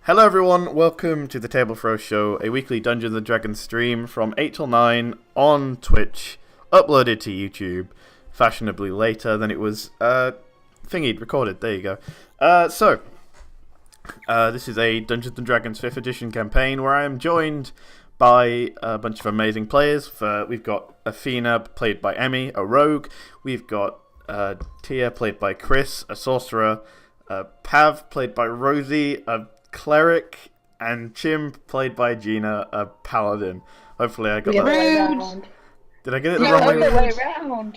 Hello everyone, welcome to the Table Throw Show, a weekly Dungeons and Dragons stream from 8 till 9 on Twitch, uploaded to YouTube, fashionably later than it was thingied, recorded, there you go. This is a Dungeons and Dragons 5th edition campaign where I am joined by a bunch of amazing players. We've got Athena, played by Emmy, a rogue. We've got Tia, played by Chris, a sorcerer. Pav, played by Rosie, a cleric, and Chim, played by Gina, a paladin. Hopefully I got that. Rude. Did I get it the wrong way? The way around.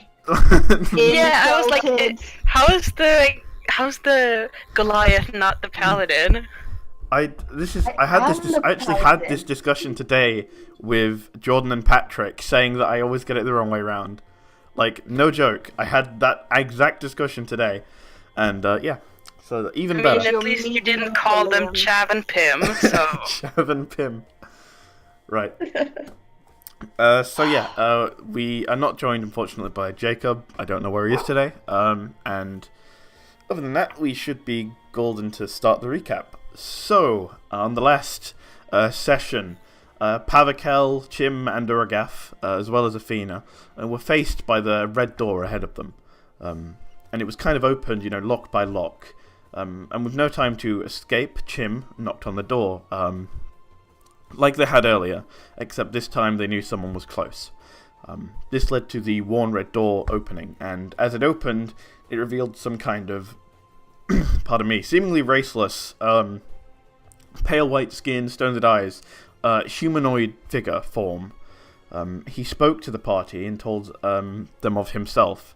Yeah, I was like, how's the Goliath not the paladin? I actually had this discussion today with Jordan and Patrick, saying that I always get it the wrong way around. Like, no joke. I had that exact discussion today, and yeah. So even better. At least you didn't call them Chav and Pim, so... Chav and Pim. Right. We are not joined, unfortunately, by Jacob. I don't know where he is today. And other than that, we should be golden to start the recap. So, on the last session, Pavakel, Chim, and Uragath, as well as Athena, were faced by the red door ahead of them. And it was kind of opened, lock by lock. And with no time to escape, Chim knocked on the door, like they had earlier, except this time they knew someone was close. This led to the worn red door opening, and as it opened, it revealed some kind of, pardon me, seemingly raceless, pale white skin, stone-red eyes, humanoid figure form. He spoke to the party and told them of himself.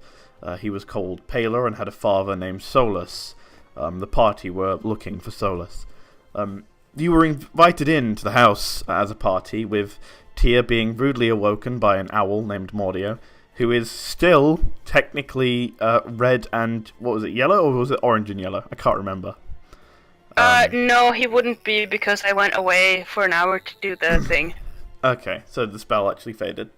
He was called Paler and had a father named Solus. The party were looking for Solus. You were invited into the house as a party, with Tia being rudely awoken by an owl named Mordio, who is still technically red and, what was it, yellow, or was it orange and yellow? I can't remember. No, he wouldn't be, because I went away for an hour to do the thing. Okay, so the spell actually faded.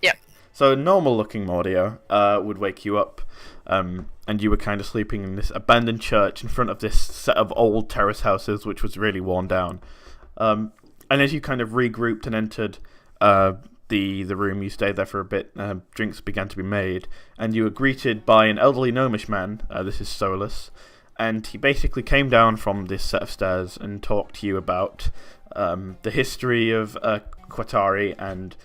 Yep. So normal-looking Mordio would wake you up, and you were kind of sleeping in this abandoned church in front of this set of old terrace houses, which was really worn down. And as you kind of regrouped and entered the room, you stayed there for a bit. Drinks began to be made, and you were greeted by an elderly gnomish man. This is Solus, and he basically came down from this set of stairs and talked to you about the history of Qatari and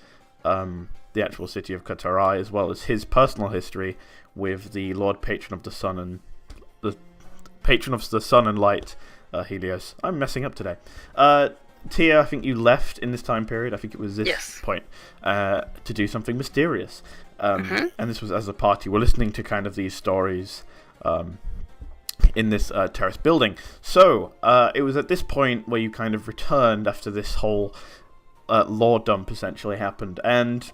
the actual city of Qatarai, as well as his personal history with the Lord Patron of the Sun and the Patron of the Sun and Light, Helios. I'm messing up today. Tia, I think you left in this time period. I think it was this point to do something mysterious. And this was as a party. We're listening to kind of these stories in this terrace building. So it was at this point where you kind of returned after this whole lore dump essentially happened, and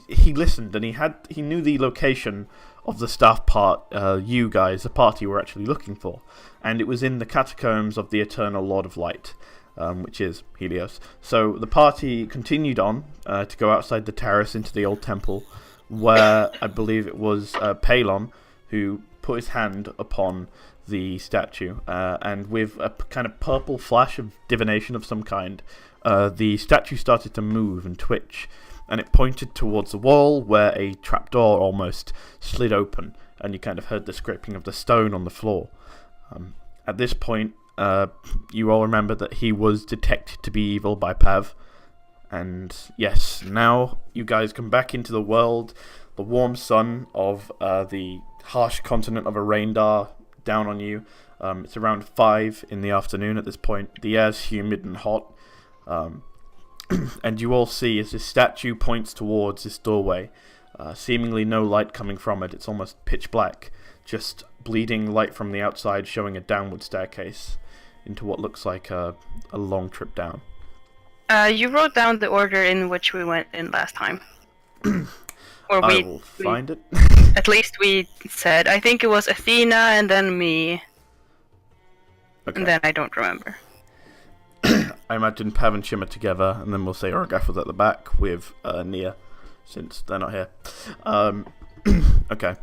he listened, and he knew the location of the staff part you guys, the party, were actually looking for, and it was in the catacombs of the Eternal Lord of Light, which is Helios. So the party continued on to go outside the terrace into the old temple, where I believe it was Palon who put his hand upon the statue, and with a kind of purple flash of divination of some kind, the statue started to move and twitch, and it pointed towards the wall where a trapdoor almost slid open, and you kind of heard the scraping of the stone on the floor. At this point, you all remember that he was detected to be evil by Pav, and yes, now you guys come back into the world, the warm sun of the harsh continent of Arendar down on you. It's around 5 in the afternoon at this point. The air's humid and hot. And you all see as this statue points towards this doorway, seemingly no light coming from it. It's almost pitch black, just bleeding light from the outside, showing a downward staircase into what looks like a long trip down. You wrote down the order in which we went in last time. I will find it. At least we said. I think it was Athena and then me. Okay. And then I don't remember. I imagine Pav and Chim are together, and then we'll say Uragath was at the back with Nia, since they're not here. Okay.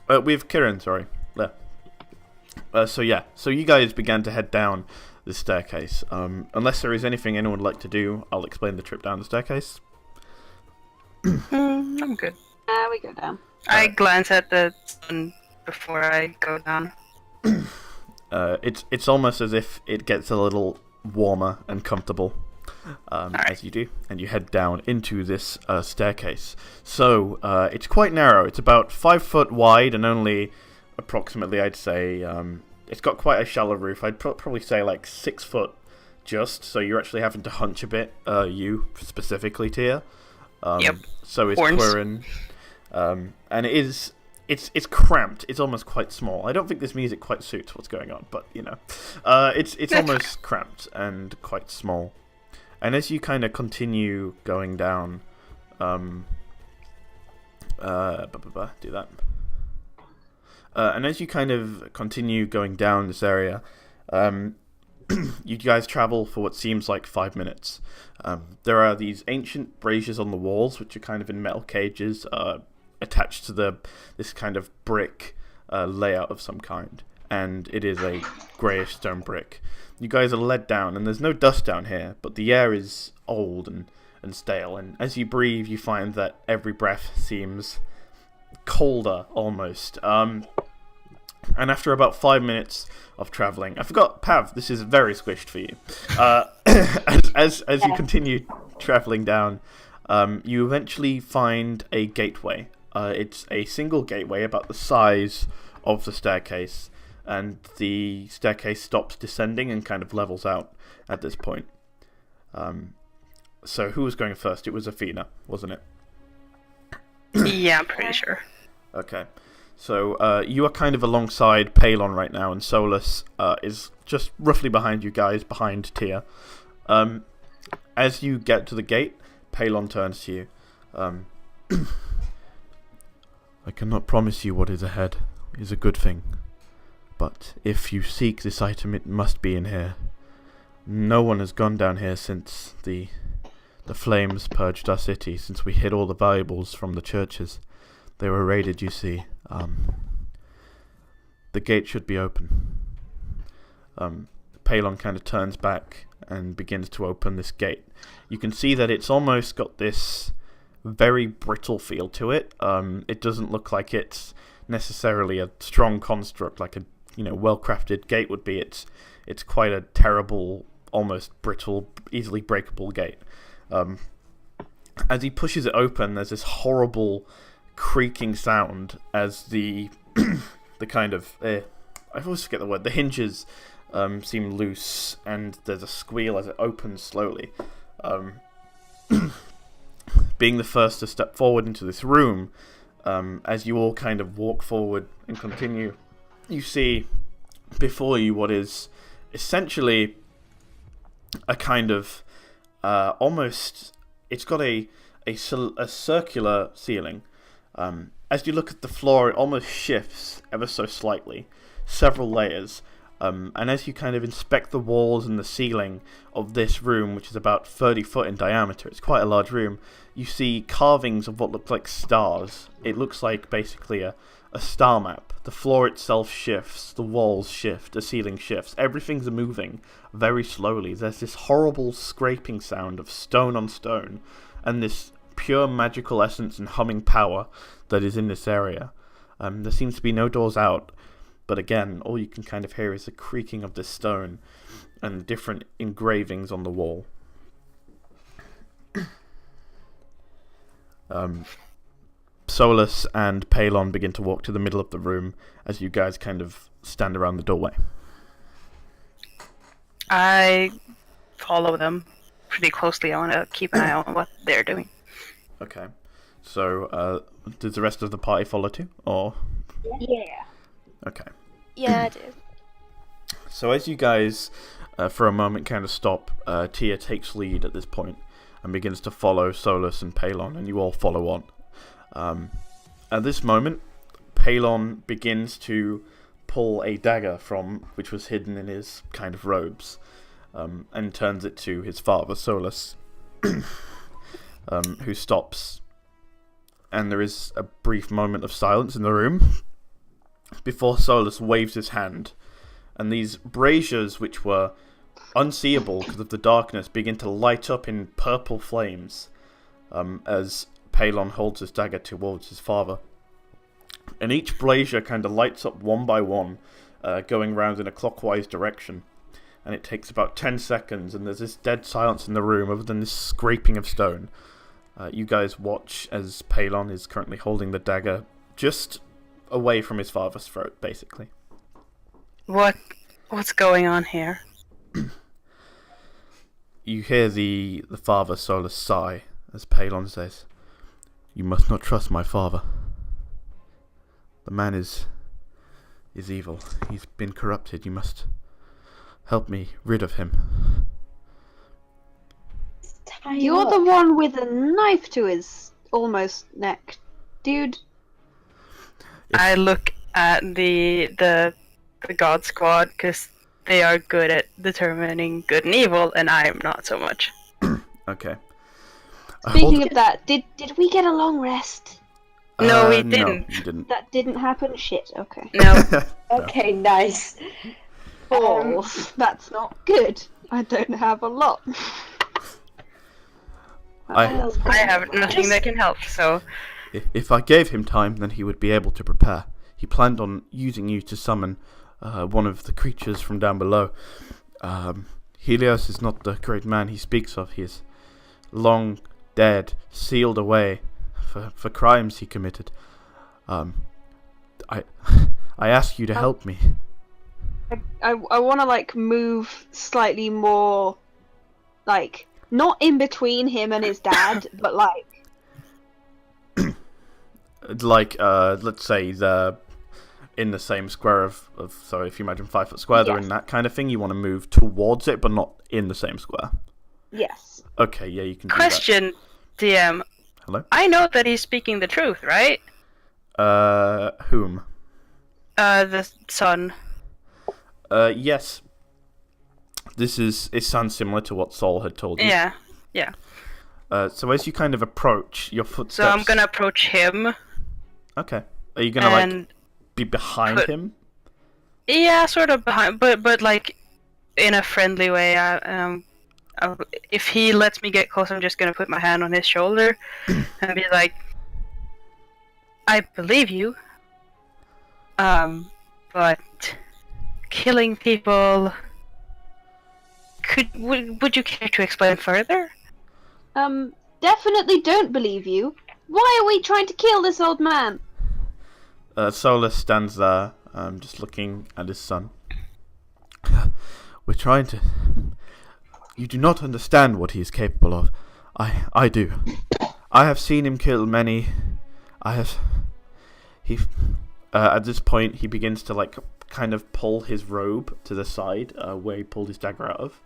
With Kirin, sorry. There. So you guys began to head down this staircase. Unless there is anything anyone would like to do, I'll explain the trip down the staircase. I'm good. We go down. I glance at the sun before I go down. It's almost as if it gets a little warmer and comfortable as you do, and you head down into this staircase. So it's quite narrow. It's about 5 foot wide and only approximately, I'd say, it's got quite a shallow roof. I'd probably say like 6 foot just, so you're actually having to hunch a bit, you specifically, Tia. Yep. So is Horns. Quirin. And it's cramped. It's almost quite small. I don't think this music quite suits what's going on, but you know, it's almost cramped and quite small. And as you kind of continue going down, do that. And as you kind of continue going down this area, you guys travel for what seems like 5 minutes. There are these ancient braziers on the walls, which are kind of in metal cages, attached to this kind of brick layout of some kind, and it is a greyish stone brick. You guys are led down, and there's no dust down here, but the air is old and stale, and as you breathe you find that every breath seems colder almost. And after about 5 minutes of travelling, I forgot, Pav, this is very squished for you. As you continue travelling down, you eventually find a gateway. It's a single gateway about the size of the staircase, and the staircase stops descending and kind of levels out at this point. So who was going first? It was Athena, wasn't it? Yeah, I'm pretty sure. Okay. So you are kind of alongside Palon right now, and Solus is just roughly behind you guys, behind Tia. As you get to the gate, Palon turns to you. I cannot promise you what is ahead is a good thing, but if you seek this item, it must be in here. No one has gone down here since the flames purged our city, since we hid all the valuables from the churches. They were raided, you see. The gate should be open. Palon kind of turns back and begins to open this gate. You can see that it's almost got this very brittle feel to it. It doesn't look like it's necessarily a strong construct like a well-crafted gate would be. It's quite a terrible, almost brittle, easily breakable gate. As he pushes it open, there's this horrible creaking sound as the kind of I always forget the word. The hinges seem loose, and there's a squeal as it opens slowly. Being the first to step forward into this room, as you all kind of walk forward and continue, you see before you what is essentially a kind of almost, it's got a circular ceiling. As you look at the floor, it almost shifts ever so slightly, several layers. And as you kind of inspect the walls and the ceiling of this room, which is about 30 foot in diameter, it's quite a large room, you see carvings of what look like stars. It looks like basically a star map. The floor itself shifts, the walls shift, the ceiling shifts, everything's moving very slowly. There's this horrible scraping sound of stone on stone, and this pure magical essence and humming power that is in this area. There seems to be no doors out, but again, all you can kind of hear is the creaking of the stone and different engravings on the wall. Solus and Palon begin to walk to the middle of the room as you guys kind of stand around the doorway. I follow them pretty closely. I want to keep an eye on what they're doing. Okay. So, does the rest of the party follow too? Or? Yeah. Okay. Yeah, I do. So as you guys, for a moment, kind of stop, Tia takes lead at this point and begins to follow Solus and Palon, and you all follow on. At this moment, Palon begins to pull a dagger from which was hidden in his kind of robes, and turns it to his father, Solus, who stops. And there is a brief moment of silence in the room before Solus waves his hand, and these braziers, which were unseeable because of the darkness, begin to light up in purple flames as Palon holds his dagger towards his father. And each brazier kind of lights up one by one, going round in a clockwise direction. And it takes about 10 seconds, and there's this dead silence in the room other than this scraping of stone. You guys watch as Palon is currently holding the dagger just away from his father's throat, basically. What's going on here? You hear the father Solus sigh as Palon says, "You must not trust my father. The man is evil. He's been corrupted. You must help me rid of him." You're the one with a knife to his almost neck, dude. I look at the God Squad because they are good at determining good and evil, and I'm not so much. Okay. Speaking of that, did we get a long rest? No, we No, didn't. you didn't. That didn't happen? Shit, okay. No. Okay, nice. Balls. That's not good. I don't have a lot. I have nothing that can help, so... If I gave him time, then he would be able to prepare. He planned on using you to summon one of the creatures from down below. Helios is not the great man he speaks of. He is long dead, sealed away for crimes he committed. I ask you to help me. I want to move slightly more, not in between him and his dad, but let's say they're in the same square of so if you imagine 5 foot square, they're in that kind of thing. You want to move towards it, but not in the same square. yes. Okay, yeah, you can do Question, DM. Hello? I know that he's speaking the truth, right? that. Whom? The son. Yes. It sounds similar to what Saul had told you. Yeah. So as you kind of approach, your footsteps... So I'm gonna approach him. Okay. Are you gonna, be behind put- him? Yeah, sort of behind, but in a friendly way. If he lets me get close, I'm just gonna put my hand on his shoulder and be like, "I believe you. But killing people. Would you care to explain further?" Definitely don't believe you. Why are we trying to kill this old man? Solus stands there, just looking at his son. We're trying to... You do not understand what he is capable of. I do. I have seen him kill many. At this point, he begins to kind of pull his robe to the side, where he pulled his dagger out of,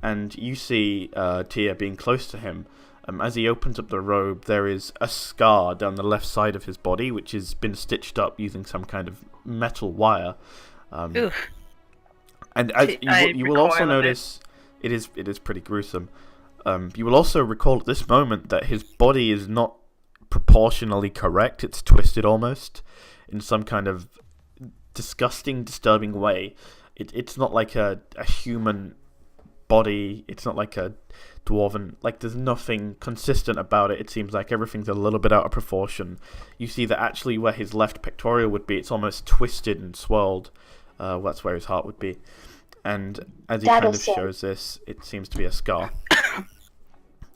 and you see Tia being close to him. As he opens up the robe, there is a scar down the left side of his body, which has been stitched up using some kind of metal wire. Oof. And as you will also notice, it is pretty gruesome. You will also recall at this moment that his body is not proportionally correct. It's twisted almost in some kind of disgusting, disturbing way. It's not like a human body. It's not like a dwarven. There's nothing consistent about it. It seems like everything's a little bit out of proportion. You see that actually where his left pectoral would be, it's almost twisted and swirled. That's where his heart would be. And as he kind of shows this, it seems to be a scar.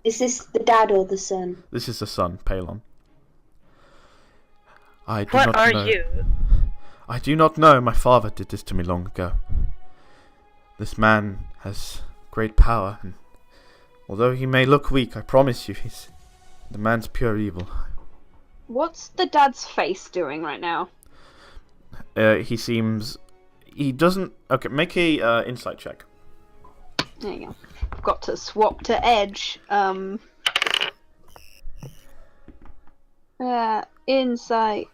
Is this the dad or the son? This is the son, Palon. What are you? I do not know. My father did this to me long ago. This man has great power, and although he may look weak, I promise you, the man's pure evil. What's the dad's face doing right now? He doesn't... Okay, make a insight check. There you go. I've got to swap to edge. Insight.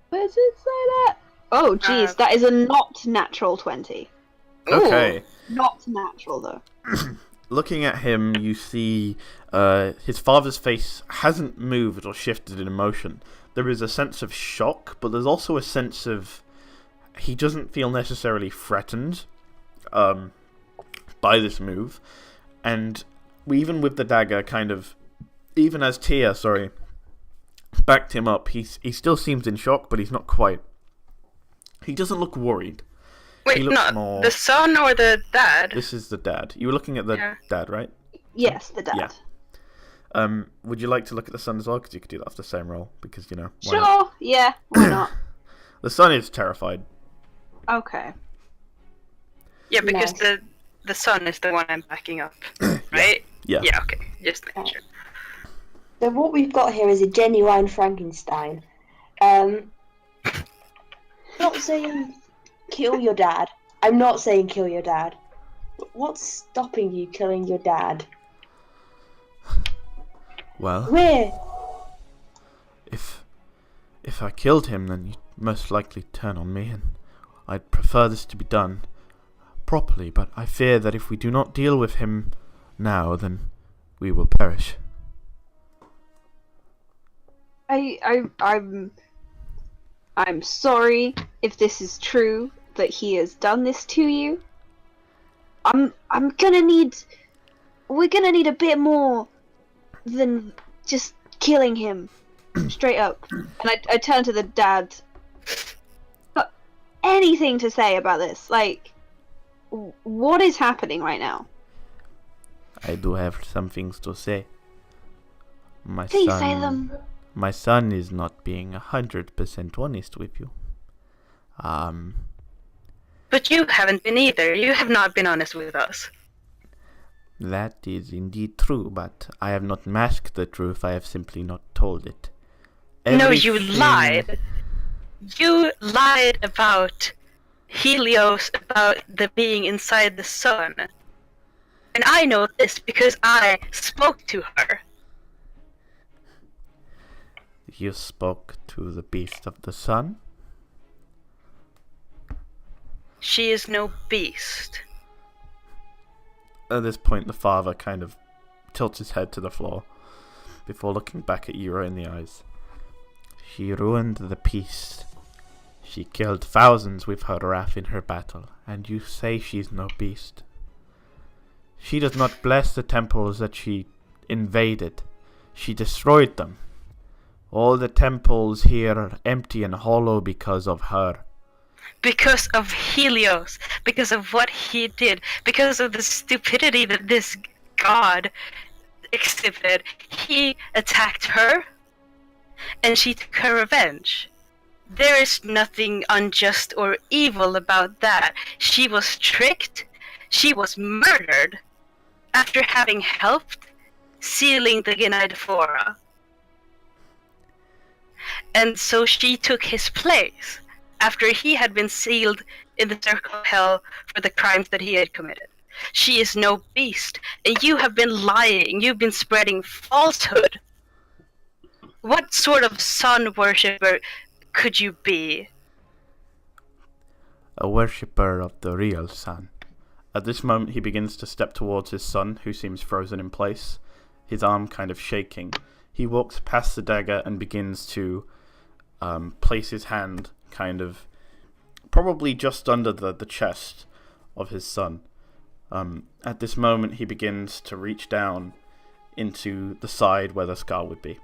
Where does it say that? Oh, jeez, that is a not natural 20. Okay. Ooh, not natural, though. Looking at him, you see his father's face hasn't moved or shifted in emotion. There is a sense of shock, but there's also a sense of he doesn't feel necessarily threatened by this move, and even with the dagger even as Tia, backed him up, he still seems in shock, but he's not quite. He doesn't look worried. Wait, no, the son or the dad? This is the dad. You were looking at the dad, right? Yes, the dad. Yeah. Would you like to look at the son as well? Because you could do that off the same roll. Because, why Sure, not? yeah, why not? The son is terrified. Okay. Yeah, because the son is the one I'm backing up, right? Yeah. Yeah, okay. Just make sure. So what we've got here is a genuine Frankenstein. Not saying kill your dad. I'm not saying kill your dad. But what's stopping you killing your dad? Well, Where? if I killed him, then you'd most likely turn on me, and I'd prefer this to be done properly, but I fear that if we do not deal with him now, then we will perish. I'm sorry if this is true that he has done this to you. We're gonna need a bit more than just killing him straight up. And I turn to the dad. Got anything to say about this? Like, what is happening right now? I do have some things to say. Please say them. My son is not being 100% honest with you. But you haven't been either. You have not been honest with us. That is indeed true, but I have not masked the truth, I have simply not told it. No, you lied. You lied about Helios, about the being inside the sun. And I know this because I spoke to her. You spoke to the beast of the sun? She is no beast. At this point, the father kind of tilts his head to the floor before looking back at Yura in the eyes. She ruined the peace. She killed thousands with her wrath in her battle, and you say she's no beast. She does not bless the temples that she invaded. She destroyed them. All the temples here are empty and hollow because of her. Because of Helios, because of what he did, because of the stupidity that this god exhibited. He attacked her, and she took her revenge. There is nothing unjust or evil about that. She was tricked, she was murdered, after having helped sealing the Genaidophora. And so she took his place, after he had been sealed in the circle of hell for the crimes that he had committed. She is no beast, and you have been lying, you've been spreading falsehood. What sort of sun worshipper could you be? A worshipper of the real sun. At this moment, he begins to step towards his son, who seems frozen in place, his arm kind of shaking. He walks past the dagger and begins to place his hand kind of probably just under the chest of his son. At this moment, he begins to reach down into the side where the scar would be.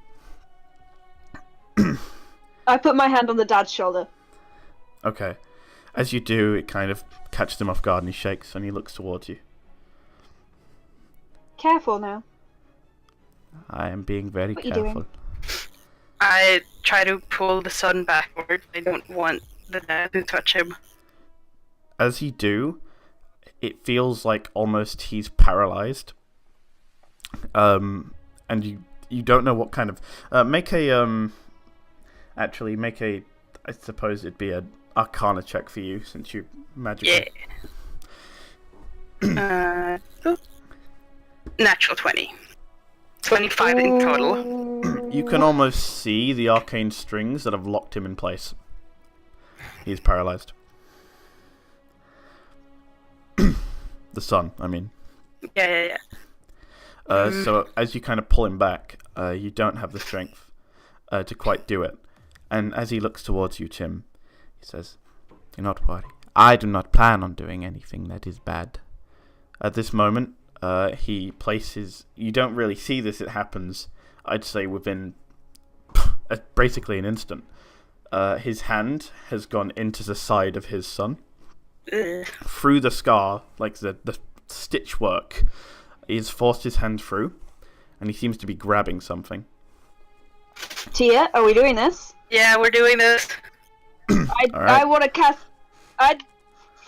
I put my hand on the dad's shoulder. Okay. As you do, it kind of catches him off guard and he shakes and he looks towards you. Careful now. I am being very What are you careful. doing? I try to pull the son backward. I don't want the dad to touch him. As you do, it feels like almost he's paralyzed. And you don't know what kind of make a I suppose it'd be an Arcana check for you since you're magical. Yeah. Natural 20. 25 in total. You can almost see the arcane strings that have locked him in place. He's paralyzed. The sun, I mean. Yeah. So as you kind of pull him back, you don't have the strength to quite do it. And as he looks towards you, Tim, he says, Do not worry. I do not plan on doing anything that is bad. At this moment, he places... You don't really see this, it happens, I'd say, within basically an instant. His hand has gone into the side of his son. Ugh. Through the scar, like the stitch work, he's forced his hand through, and he seems to be grabbing something. Tia, are we doing this? Yeah, we're doing this. I want to cast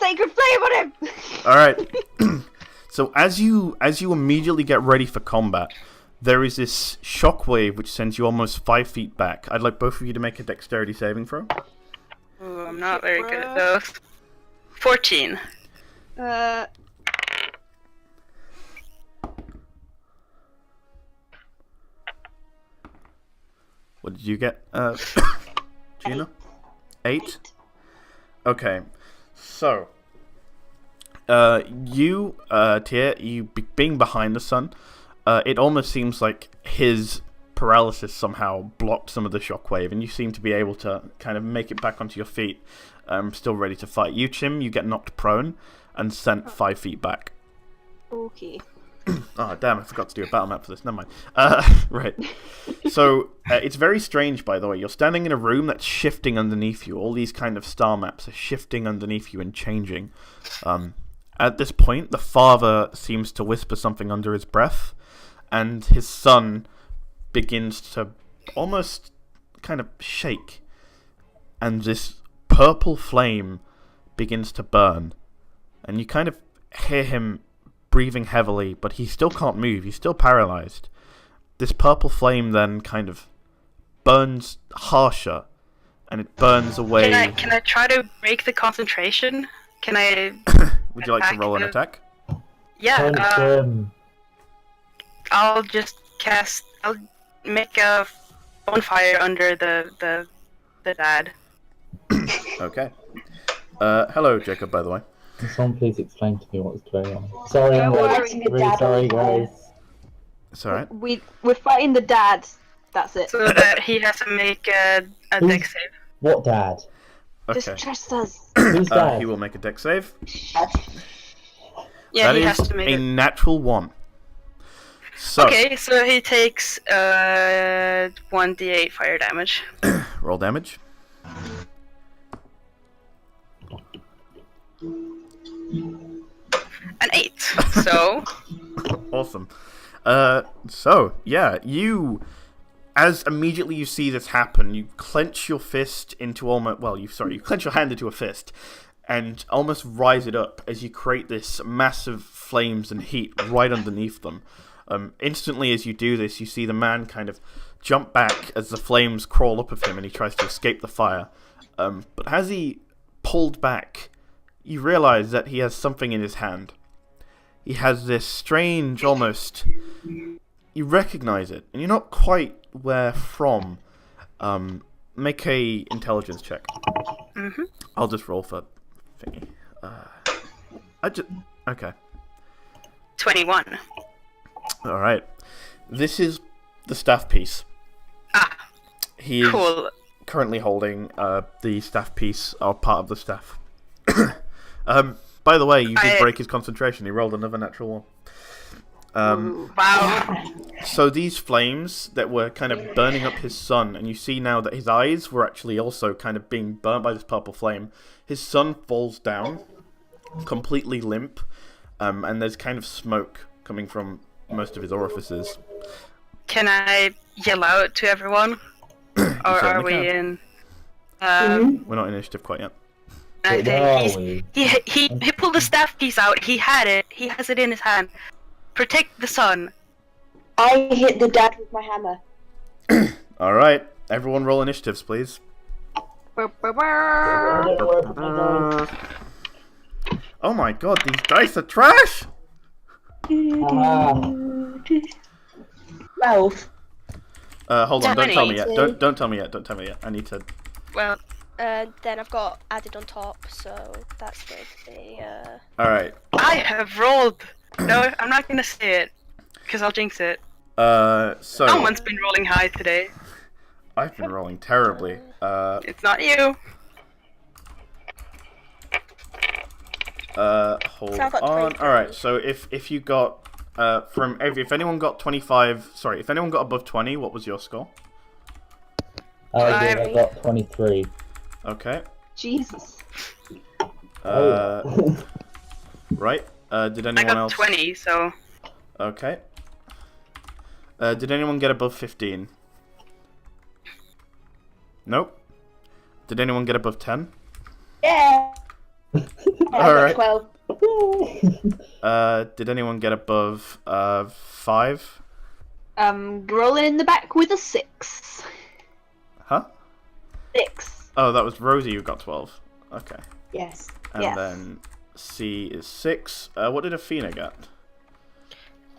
Sacred Flame on him! Alright. So as you immediately get ready for combat, there is this shockwave which sends you almost 5 feet back. I'd like both of you to make a dexterity saving throw. Ooh, I'm not very good at those. 14. What did you get, Gina? 8? Okay. So, you, Tia, being behind the sun, it almost seems like his paralysis somehow blocked some of the shockwave, and you seem to be able to kind of make it back onto your feet, still ready to fight. You, Chim, you get knocked prone and sent 5 feet back. Okay. Oh, damn, I forgot to do a battle map for this. Never mind. Right. So, it's very strange, by the way. You're standing in a room that's shifting underneath you. All these kind of star maps are shifting underneath you and changing. At this point, the father seems to whisper something under his breath, and his son begins to almost kind of shake. And this purple flame begins to burn. And you kind of hear him breathing heavily, but he still can't move. He's still paralyzed. This purple flame then kind of burns harsher, and it burns away. Can I try to break the concentration? Can I? Would you like to roll an attack? Yeah. I'll just cast. I'll make a bonfire under the dad. Okay. Hello, Jacob. By the way. Can someone please explain to me what's going on? Sorry, I'm Don't really worry. sorry, guys. It's alright. We're fighting the dad. That's it. So that he has to make a dex save. What dad? Okay. Just trust us. Who's dad? He will make a dex save. Yeah, That he is has to make a it. natural 1. So, Okay, so he takes 1d8 fire damage. roll damage. An 8. So Awesome. So, yeah, as immediately you see this happen, you clench your fist into you clench your hand into a fist, and almost rise it up as you create this massive flames and heat right underneath them. Instantly as you do this, you see the man kind of jump back as the flames crawl up of him and he tries to escape the fire. But as he pulled back, you realize that he has something in his hand. He has this strange, almost... You recognize it, and you're not quite where from. Make a intelligence check. Mhm. I'll just roll for thingy. Okay. 21. Alright. This is the staff piece. Ah, He is cool. currently holding the staff piece, or part of the staff. By the way, you did break his concentration. He rolled another natural 1. Wow. So these flames that were kind of burning up his son, and you see now that his eyes were actually also kind of being burnt by this purple flame. His son falls down, completely limp, and there's kind of smoke coming from most of his orifices. Can I yell out to everyone? Or are certainly we can. in? We're not in initiative quite yet. Wait, where are we? He pulled the staff piece out. He had it. He has it in his hand. Protect the sun. I hit the dad with my hammer. Alright, everyone roll initiatives, please. Oh my god, these dice are trash! 12. Hold on, don't tell me yet. 20. Don't tell me yet. Don't tell me yet. I need to... Well, Then I've got added on top, so that's going to be Alright. I have rolled. No, I'm not gonna say it, because I'll jinx it. So... Someone's been rolling high today. I've been rolling terribly. It's not you. Hold So I've got on. 23. Alright, so if you got if anyone got 25, sorry, if anyone got above 20, what was your score? I got 23. Okay. Jesus. Right. Did I anyone got else? 20, so Okay. Did anyone get above 15? Nope. Did anyone get above 10? Yeah. I Alright. got 12. Did anyone get above 5? Rolling in the back with a 6. Huh? 6. Oh, that was Rosie who got 12. Okay. Yes. And Yes. then C is 6. What did Athena get?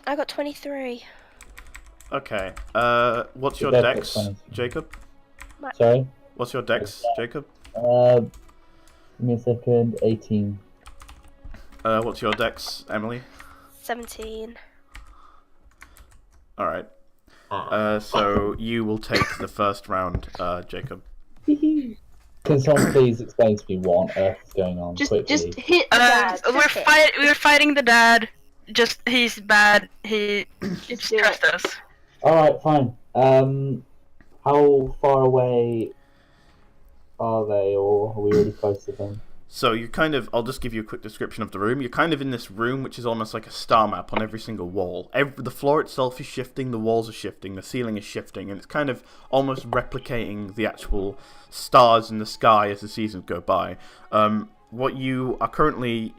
I got 23. Okay. What's your Did I put dex, 20? Jacob? Sorry? What's your dex, Jacob? Give me a second. 18. What's your dex, Emily? 17. Alright. So you will take the first round, Jacob. Can someone please explain to me what on earth is going on quickly? Just hit the dad. we're fighting the dad. Just he's bad. He Just do trust it. us. Alright, fine. How far away are they, or are we really close to them? So you kind of, I'll just give you a quick description of the room. You're kind of in this room, which is almost like a star map on every single wall. The floor itself is shifting, the walls are shifting, the ceiling is shifting, and it's kind of almost replicating the actual stars in the sky as the seasons go by. He's currently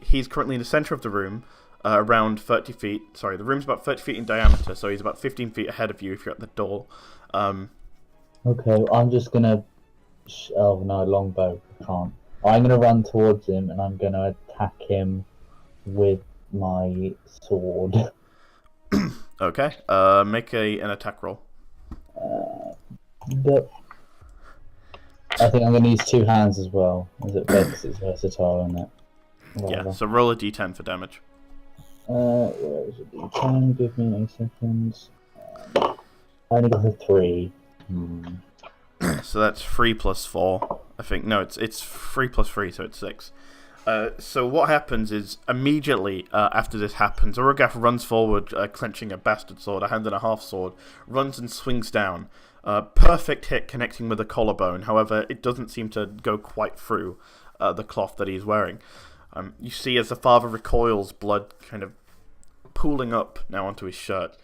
in the center of the room, around 30 feet. Sorry, the room's about 30 feet in diameter, so he's about 15 feet ahead of you if you're at the door. Okay, I'm just gonna... Oh no, longbow. I can't. I'm gonna run towards him and I'm gonna attack him with my sword. Okay, make an attack roll. But I think I'm gonna use 2 hands as well. Is it fair because it's versatile, isn't it? Yeah, so roll a d10 for damage. Where is it? Can give me a second. I only got a 3. So that's 3 plus 4. I think no, it's 3 plus 3, so it's 6. So what happens is immediately after this happens, Uragath runs forward, clenching a bastard sword, a hand and a half sword, runs and swings down. Perfect hit connecting with the collarbone. However, it doesn't seem to go quite through the cloth that he's wearing. You see as the father recoils, blood kind of pooling up now onto his shirt.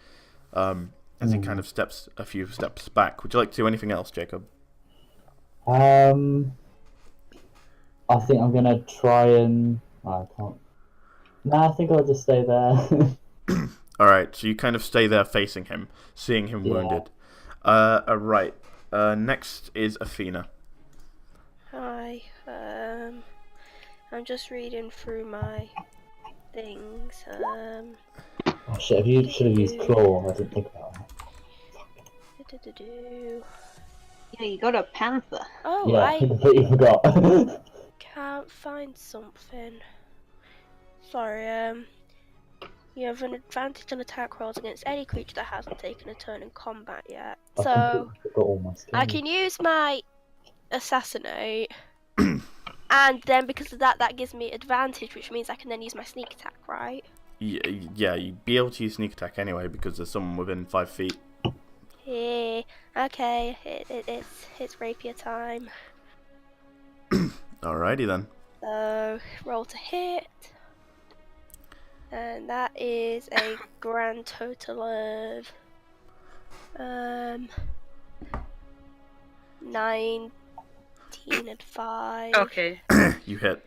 As he kind of steps a few steps back. Would you like to do anything else, Jacob? I think I'm gonna try and... I can't... Nah, I think I'll just stay there. Alright, so you kind of stay there facing him, seeing him wounded. Alright, next is Athena. Hi. I'm just reading through my things. Oh shit, should have used claw. I didn't think about that. Yeah, you got a panther. Oh, Yeah, I I completely forgot. can't find something. Sorry, you have an advantage on attack rolls against any creature that hasn't taken a turn in combat yet. I So, completely forgot all my skills. I can use my assassinate, and then because of that, that gives me advantage, which means I can then use my sneak attack, right? Yeah, you'd be able to use sneak attack anyway because there's someone within 5 feet. Yeah, okay, it's rapier time. Alrighty then. So, roll to hit. And that is a grand total of 19 and 5. Okay. You hit.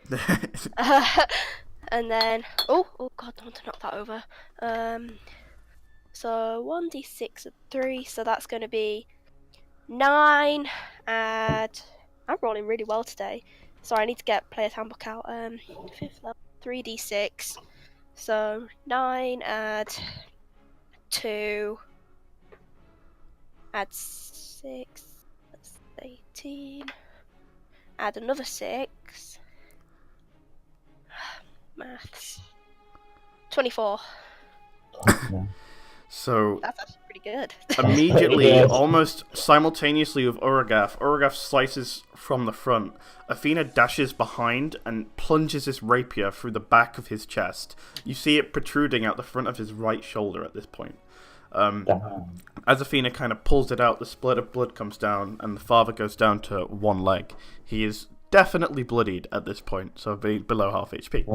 And then oh god, don't want to knock that over. So 1d6 of 3, so that's going to be 9. And I'm rolling really well today. Sorry, I need to get player's handbook out. 5th level, 3d6. So 9 add 2 add 6. That's 18. Add another 6. Maths. 24. Yeah. So That's actually pretty good. immediately, Yes. almost simultaneously with Uragath slices from the front. Athena dashes behind and plunges his rapier through the back of his chest. You see it protruding out the front of his right shoulder at this point. Damn. As Athena kind of pulls it out, the split of blood comes down, and the father goes down to one leg. He is definitely bloodied at this point, so below half HP.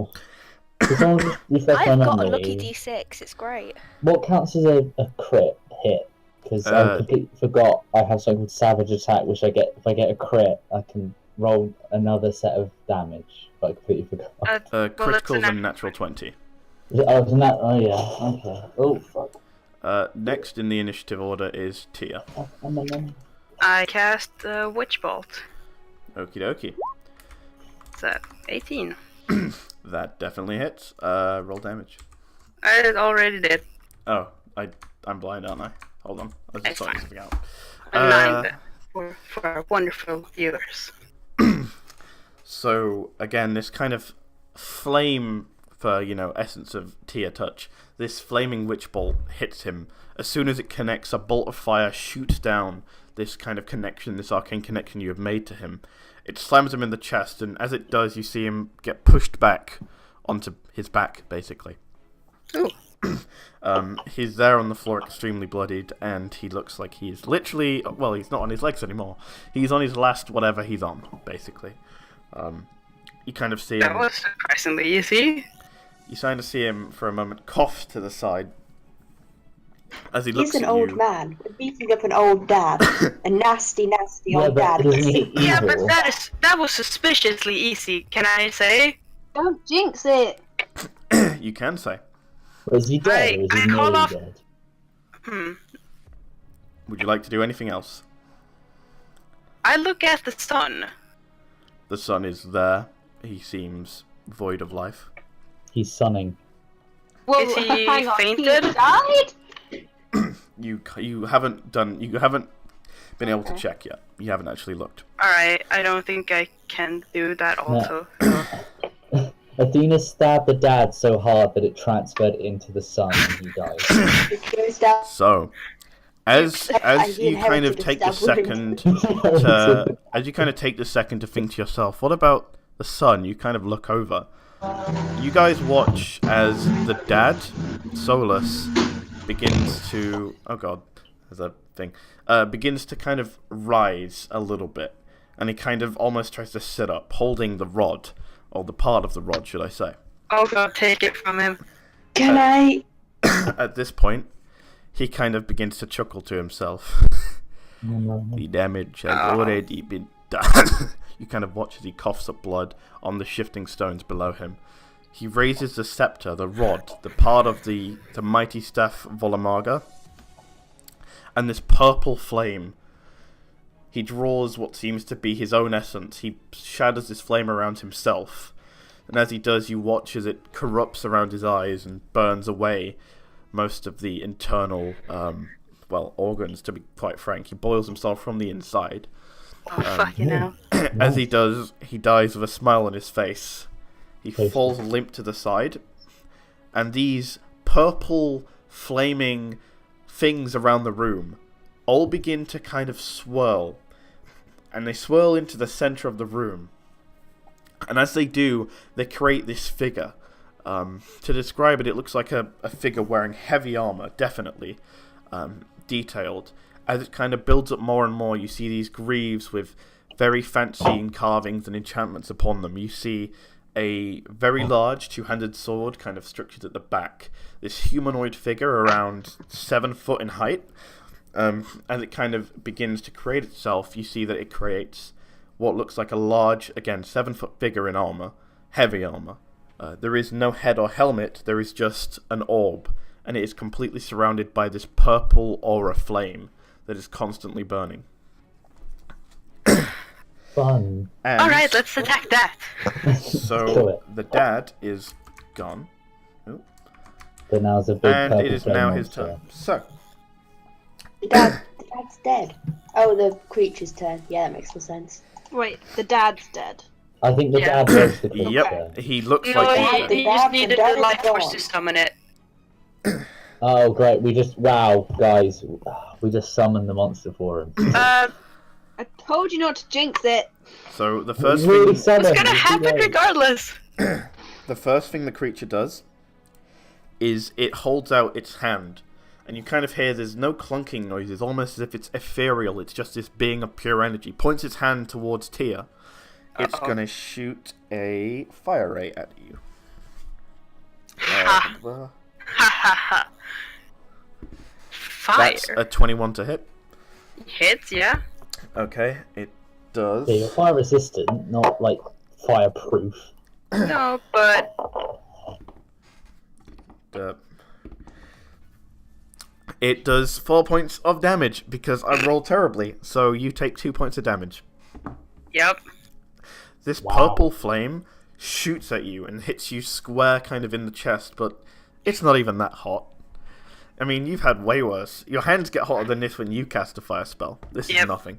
Can someone just refresh my I've got a lucky memory? D6. It's great. What counts as a crit hit? Because I completely forgot I have something called Savage Attack, which I get if I get a crit, I can roll another set of damage. But I completely forgot. Well, Criticals that's a and natural 20. Oh, isn't that? Oh yeah. Okay. Oh fuck. Next in the initiative order is Tia. I cast Witch Bolt. Okie dokie. So 18. That definitely hits. Roll damage. I already did. Oh, I'm blind, aren't I? Hold on. I was just It's sorting fine. something out. A 9 for our wonderful viewers. So again, this kind of flame, for essence of Tia touch. This flaming witch bolt hits him. As soon as it connects, a bolt of fire shoots down this kind of connection, this arcane connection you have made to him. It slams him in the chest, and as it does, you see him get pushed back onto his back, basically. Ooh. He's there on the floor, extremely bloodied, and he looks like he's literally... Well, he's not on his legs anymore. He's on his last whatever he's on, basically. You kind of see That him... was surprisingly easy. You kind of see him for a moment cough to the side as he looks He's an at old you. man. We're beating up an old dad. A nasty, nasty Yeah, old but dad. isn't he Yeah, but evil? that was suspiciously easy, can I say? Don't jinx it. You can say. Is he dead or is I he call nearly off- dead? Would you like to do anything else? I look at the sun. The sun is there. He seems void of life. He's sunning. Well, Is he hang on, fainted? He died? You haven't been able to check yet. You haven't actually looked. Alright, I don't think I can do that also. Athena stabbed the dad so hard that it transferred into the sun and he died. It goes down. So, as he you kind of inherited a take the stab wound. second to think to yourself, what about the sun? You kind of look over. You guys watch as the dad, Solus, begins to begins to kind of rise a little bit, and he kind of almost tries to sit up, holding the rod, or the part of the rod, should I say. Oh god, take it from him. Can I? At this point, he kind of begins to chuckle to himself. The damage has already been done. You kind of watch as he coughs up blood on the shifting stones below him. He raises the scepter, the rod, the part of the mighty staff Volamaga, and this purple flame. He draws what seems to be his own essence. He shatters this flame around himself. And as he does, you watch as it corrupts around his eyes and burns away most of the internal, organs, to be quite frank. He boils himself from the inside. Oh, fucking hell. As he does, he dies with a smile on his face. He falls limp to the side. And these purple, flaming things around the room all begin to kind of swirl. And they swirl into the center of the room. And as they do, they create this figure. To describe it, it looks like a figure wearing heavy armor, definitely detailed. As it kind of builds up more and more, you see these greaves with very fancy carvings and enchantments upon them. You see a very large two-handed sword kind of structured at the back. This humanoid figure around 7 foot in height. As it kind of begins to create itself, you see that it creates what looks like a large, again, 7 foot figure in armor, heavy armor. There is no head or helmet, there is just an orb, and it is completely surrounded by this purple aura flame that is constantly burning. Fun. And Alright, let's attack that. Do so it. the dad is gone, But now's a big and purple it is flame now his monster. turn. So, The dad's dead. Oh, the creature's turn. Yeah, that makes more sense. Wait, the dad's dead. I think the Yeah. dad was the creature. yep, he looks No, like he, he's dead. he just needed Dad the is life force gone. to summon it. Oh, great. Wow, guys. We just summoned the monster for him. I told you not to jinx it. So the We first really thing, summoned. It's gonna It's too happen late. regardless. the first thing the creature does is it holds out its hand, and you kind of hear there's no clunking noises, almost as if it's ethereal. It's just this being of pure energy. Points its hand towards Tia. It's Uh-oh. gonna shoot a fire ray at you. Ha ha ha. Fire. That's a 21 to hit. Hits, yeah. Okay, it does. Yeah, you're fire resistant, not like fireproof. No, but It does 4 points of damage because I rolled terribly. So you take 2 points of damage. yep. This Wow. purple flame shoots at you and hits you square kind of in the chest, but it's not even that hot. I mean, you've had way worse. Your hands get hotter than this when you cast a fire spell. This is Yep. nothing.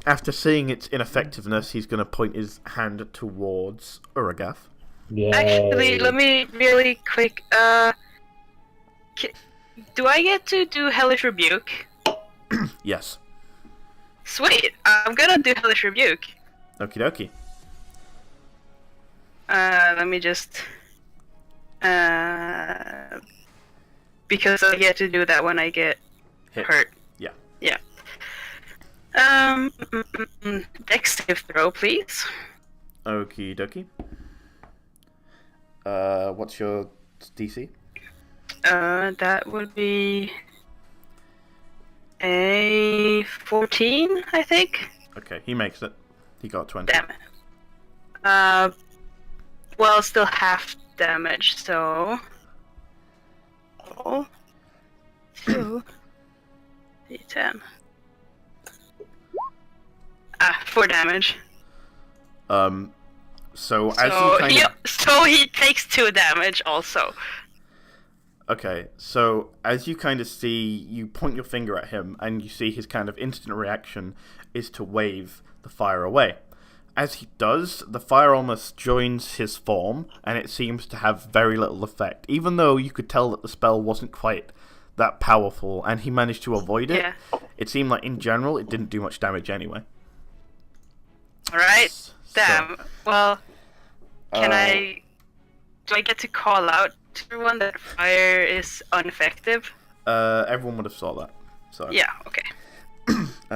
After seeing its ineffectiveness, he's going to point his hand towards Uragath. Yeah. Actually, let me really quick. Do I get to do Hellish Rebuke? Yes. Sweet. I'm gonna do Hellish Rebuke. Okie dokie. Let me just. Because I get to do that when I get Hit. hurt. Yeah. Yeah. Dex save throw, please. Okie dokie. What's your DC? That would be a 14, I think. Okay, he makes it. He got 20. Damn it. Well, still half damage, so. Oh. 2. D10. 4 damage. So as you kind of... So he takes 2 damage also. Okay, so as you kind of see, you point your finger at him, and you see his kind of instant reaction is to wave the fire away. As he does, the fire almost joins his form, and it seems to have very little effect, even though you could tell that the spell wasn't quite that powerful, and he managed to avoid it. Yeah. It seemed like, in general, it didn't do much damage anyway. Alright. So, Damn. Well, do I get to call out to everyone that fire is ineffective? everyone would have saw that. So Yeah, okay.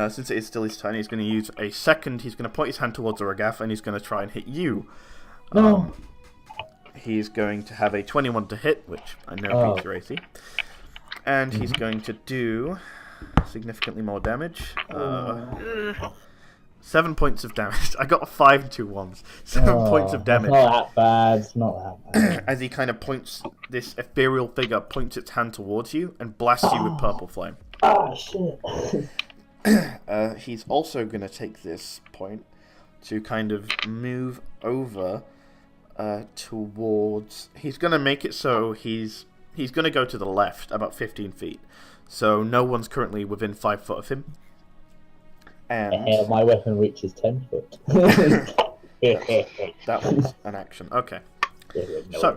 Since it is still his turn, he's going to use a second. He's going to point his hand towards Uragath, and he's going to try and hit you. No. He's going to have a 21 to hit, which I know beats your AC. And he's going to do significantly more damage. 7 points of damage. I got 5 and 2 ones. 7 points of damage. It's not that bad. It's not that bad. As he kind of points, this ethereal figure points its hand towards you and blasts you with purple flame. Oh, shit. He's also going to take this point to kind of move over towards... He's going to make it so he's going to go to the left about 15 feet. So no one's currently within 5 foot of him. And My weapon reaches 10 foot. that was an action. Okay. So,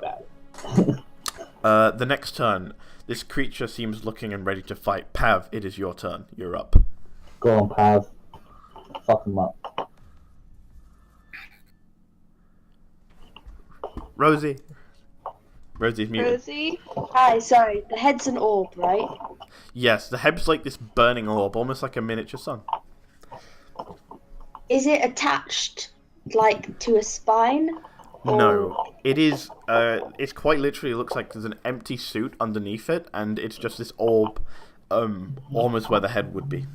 the next turn, this creature seems looking and ready to fight. Pav, it is your turn. You're up. Go on, Pav. Fuck him up. Rosie. Rosie's muted. Rosie? Hi, sorry. The head's an orb, right? Yes, the head's like this burning orb, almost like a miniature sun. Is it attached, like, to a spine? No, it is. It's quite literally looks like there's an empty suit underneath it, and it's just this orb, almost where the head would be.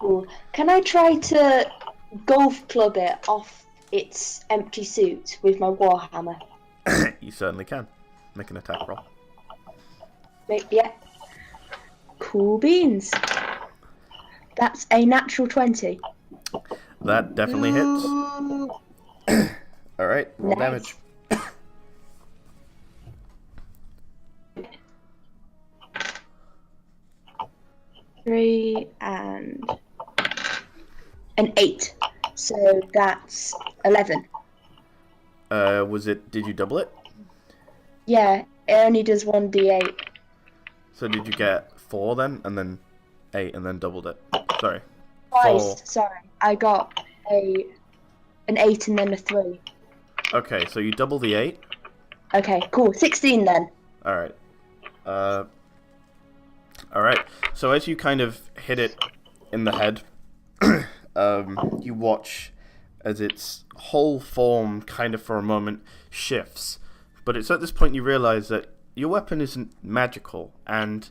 Or can I try to golf club it off its empty suit with my warhammer? You certainly can. Make an attack roll. Yeah. Cool beans. That's a natural 20. That definitely hits. All right, roll Nice. damage. 3 and an 8. So that's 11. Was it? Did you double it? Yeah, It only does 1d8. So did you get 4 then, and then 8, and then doubled it? Sorry. Twice, 4. sorry. I got an 8 and then a 3. Okay, so you double the 8. Okay, cool. 16 then. Alright. Alright. So as you kind of hit it in the head, you watch as its whole form kind of for a moment shifts. But it's at this point you realize that your weapon isn't magical, and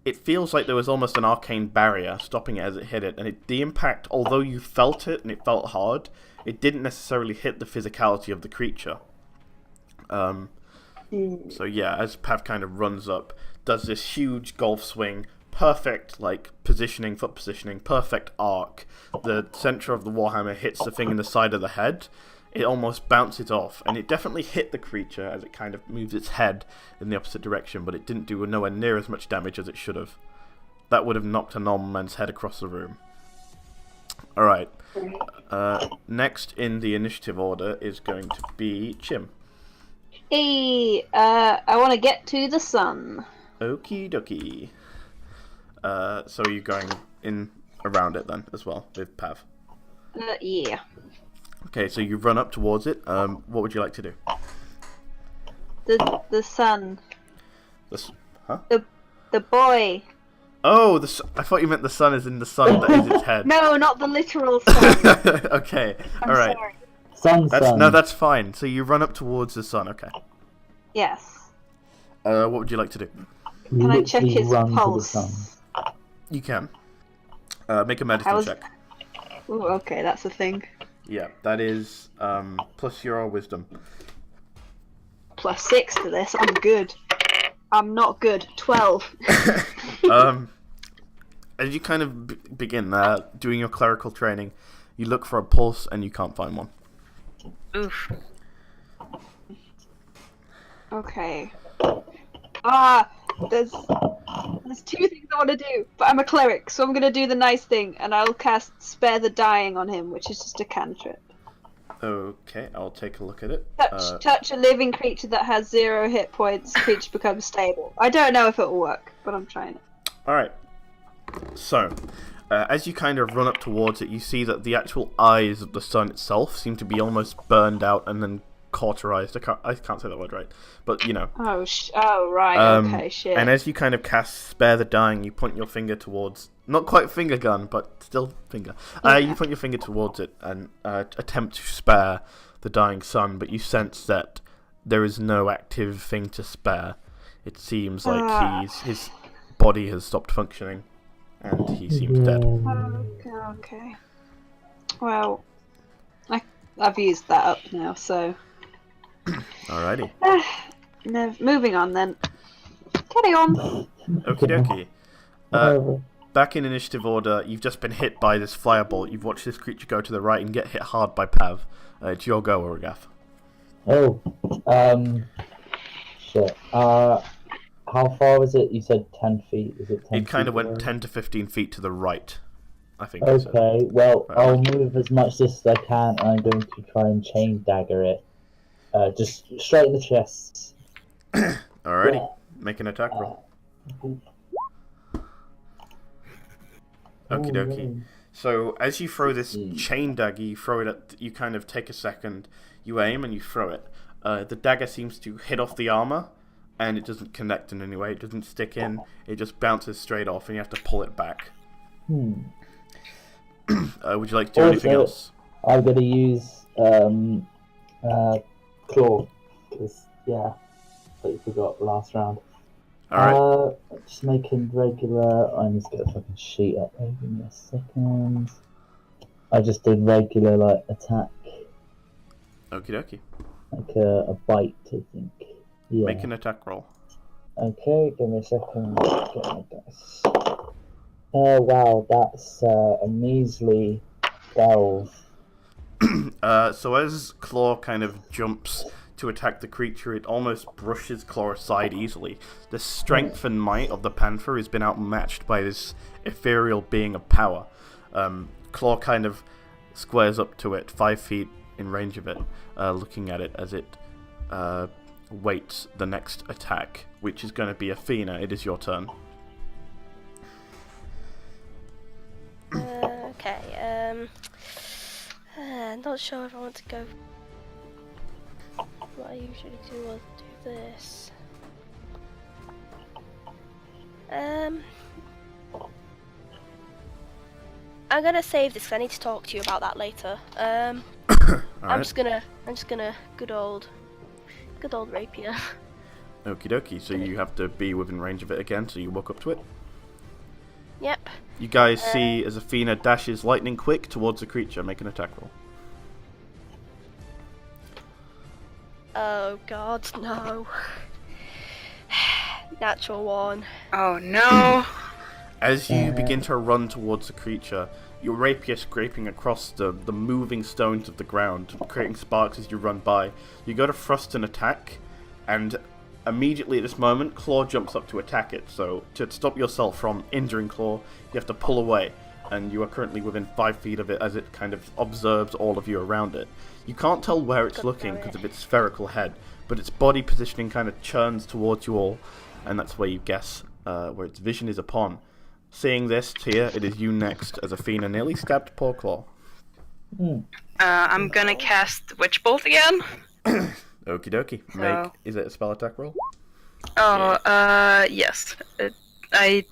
it feels like there was almost an arcane barrier stopping it as it hit it. And the impact, although you felt it and it felt hard, it didn't necessarily hit the physicality of the creature. So yeah, as Pav kind of runs up, does this huge golf swing, perfect like positioning, foot positioning, perfect arc. The center of the warhammer hits the thing in the side of the head. It almost bounces off, and it definitely hit the creature as it kind of moves its head in the opposite direction, but it didn't do nowhere near as much damage as it should have. That would have knocked a normal man's head across the room. Alright. Next in the initiative order is going to be Chim. Hey, I want to get to the sun. Okie dokie. So are you going in around it then as well with Pav? Yeah. Okay, so you run up towards it. What would you like to do? The sun. Huh? The boy. Oh, I thought you meant the sun is in the sun that is its head. No, not the literal sun. Okay, I'm alright. sorry. Sun. No, that's fine. So you run up towards the sun, okay. Yes. What would you like to do? Can I check his run to the pulse? sun. You can. Make a medicine check. Ooh, okay, that's a thing. Yeah, that is plus your wisdom. +6 to this. I'm good. I'm not good. 12. As you kind of begin doing your clerical training, you look for a pulse and you can't find one. Oof. Okay. There's 2 things I want to do, but I'm a cleric, so I'm gonna do the nice thing, and I'll cast Spare the Dying on him, which is just a cantrip. Okay, I'll take a look at it. Touch a living creature that has 0 hit points. Creature becomes stable. I don't know if it'll work, but I'm trying it. Alright. So, as you kind of run up towards it, you see that the actual eyes of the sun itself seem to be almost burned out and then cauterized. I can't say that word right, but you know. Oh right, okay, shit. And as you kind of cast Spare the Dying, you point your finger towards, not quite finger gun, but still finger. You point your finger towards it and attempt to spare the dying sun, but you sense that there is no active thing to spare. It seems like his body has stopped functioning, and he seems dead. Okay. Well, I've used that up now, so. Alrighty. No, moving on then. Carry on. Okie dokie. Back in initiative order, you've just been hit by this firebolt. You've watched this creature go to the right and get hit hard by Pav. It's your go, Uragath. Oh, shit. How far was it? You said 10 feet. Is it 10 It kind of feet went away? 10 to 15 feet to the right, I think. You said. Okay, well, Right. I'll move as much as I can, and I'm going to try and chain dagger it. Just straight in the chest. Alrighty. Yeah. Make an attack roll. Okie dokie. So as you throw this chain dagger, you throw it at, you kind of take a second, you aim and you throw it. The dagger seems to hit off the armor, and it doesn't connect in any way. It doesn't stick in. It just bounces straight off, and you have to pull it back. Would you like to do anything else? I'm going to use claw, because yeah, but you forgot last round. Alright. Just making regular. I need to get a fucking sheet up. Give me a second. I just did regular like attack, Okie dokie. like a bite, I think. Yeah. Make an attack roll. Okay, give me a second. Get my dice. Oh wow, that's a measly 12. So as Claw kind of jumps to attack the creature, it almost brushes Claw aside easily. The strength and might of the panther has been outmatched by this ethereal being of power. Claw kind of squares up to it, 5 feet in range of it, looking at it as it waits the next attack, which is going to be Athena. It is your turn. Okay. Not sure if I want to go. What I usually do is do this. I'm gonna save this 'cause I need to talk to you about that later. I'm just gonna good old rapier. Okie dokie. So you have to be within range of it again. So you walk up to it. Yep. You guys see as Athena dashes lightning quick towards the creature. Make an attack roll. Oh God, no. Natural one. Oh no. As you begin to run towards the creature, your rapier scraping across the moving stones of the ground, creating sparks as you run by. You go to thrust an attack, and immediately at this moment, Claw jumps up to attack it. So to stop yourself from injuring Claw, you have to pull away, and you are currently within 5 feet of it as it kind of observes all of you around it. You can't tell where it's looking because of its spherical head, but its body positioning kind of churns towards you all, and that's where you guess where its vision is upon. Seeing this, Tia, it is you next, as Athena nearly stabbed poor Claw. I'm gonna cast Witch Bolt again. Okie dokie. So- Is it a spell attack roll? Oh, yes. A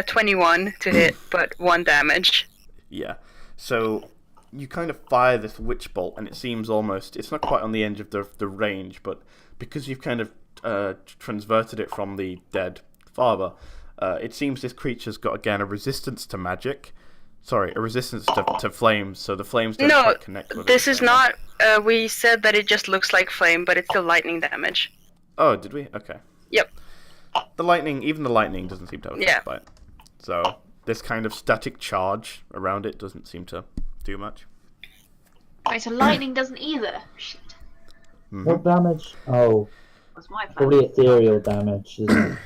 21 to hit, but 1 damage. Yeah. So you kind of fire this witch bolt, and it seems almost, it's not quite on the edge of the range, but because you've kind of transverted it from the dead father, it seems this creature's got, again, a resistance to magic. Sorry, a resistance to flames, so the flames don't quite connect with it. This is not. We said that it just looks like flame, but it's still lightning damage. Oh, did we? Okay. Yep. Even the lightning doesn't seem to have effect by it. So this kind of static charge around it doesn't seem to do much. Wait, so lightning doesn't either? Shit. What damage? Oh, That's my plan. probably ethereal damage, isn't it?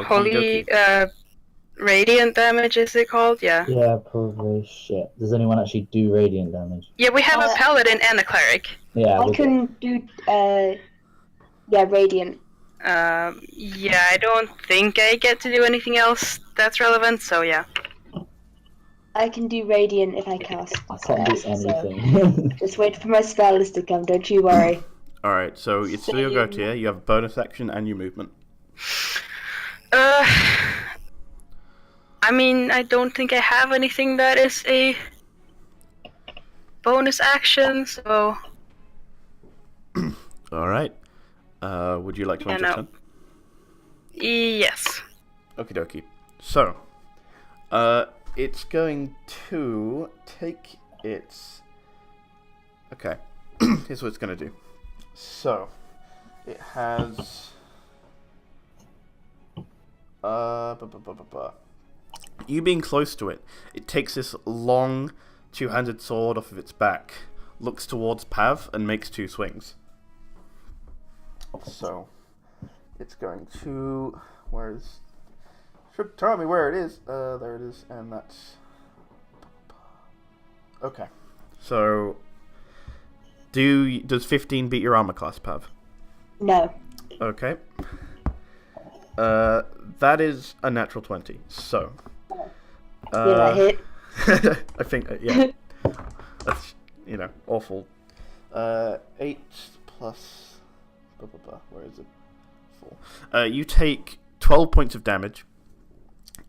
Holy, radiant damage is it called? Yeah. Yeah, probably. Shit. Does anyone actually do radiant damage? Yeah, we have a paladin and a cleric. Yeah. I can do radiant. Yeah, I don't think I get to do anything else that's relevant, so yeah. I can do radiant if I cast. I can't do spells, so anything. just wait for my spell list to come. Don't you worry. Alright, so it's still your go-to here. You have a bonus action and your movement. I mean, I don't think I have anything that is a bonus action, so... Alright. Would you like to enter turn? Yes. Okie dokie. So, it's going to take its... Okay. Here's what it's going to do. So, it has... You being close to it, it takes this long, two-handed sword off of its back, looks towards Pav, and makes 2 swings. So, it's going to... Should tell me where it is. There it is, and that's... Okay. So, does 15 beat your armor class, Pav? No. Okay. That is a natural 20. So, Did I hit? I think, yeah. That's, awful. 8 plus... Where is it? 4. You take 12 points of damage.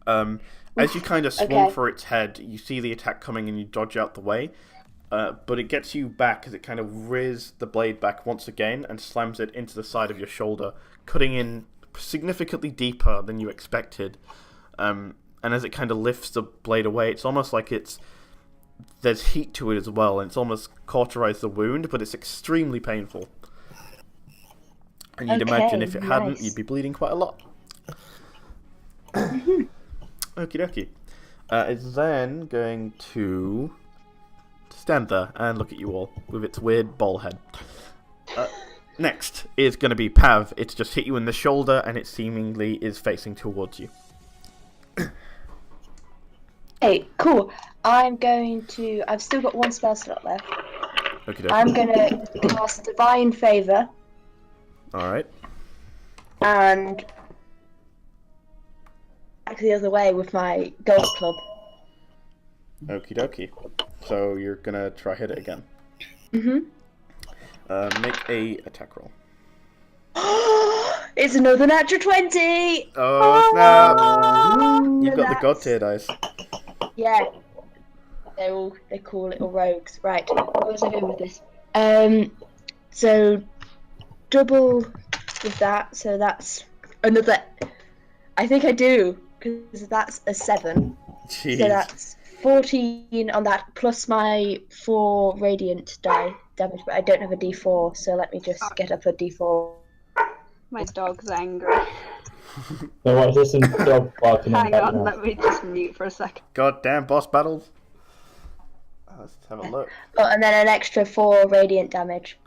As you kind of swung for its head, you see the attack coming and you dodge out the way. But it gets you back as it kind of rears the blade back once again and slams it into the side of your shoulder, cutting in significantly deeper than you expected. And as it kind of lifts the blade away, it's almost like there's heat to it as well, and it's almost cauterized the wound, but it's extremely painful. And you'd imagine if it hadn't, you'd be bleeding quite a lot. Okie dokie. It's then going to stand there and look at you all with its weird ball head. Next is going to be Pav. It's just hit you in the shoulder and it seemingly is facing towards you. Hey, cool. I've still got 1 spell slot left. Okie dokie. I'm gonna cast Divine Favor. Alright. and back the other way with my golf club. Okie dokie. So you're gonna try hit it again. Mhm. Make a attack roll. It's another natural 20. Oh snap! You've got the god tier dice. Yeah. They call little rogues. Right. Where was I going with this? So double with that. So that's another. I think I do because that's a 7. Jeez. So that's 14 on that plus my 4 radiant die damage. But I don't have a D4, so let me just get up a D4. My dog's angry. So what is this in dog barking in Hang the on, background? let me just mute for a second. Goddamn boss battles. Let's have a look. Oh, and then an extra 4 radiant damage.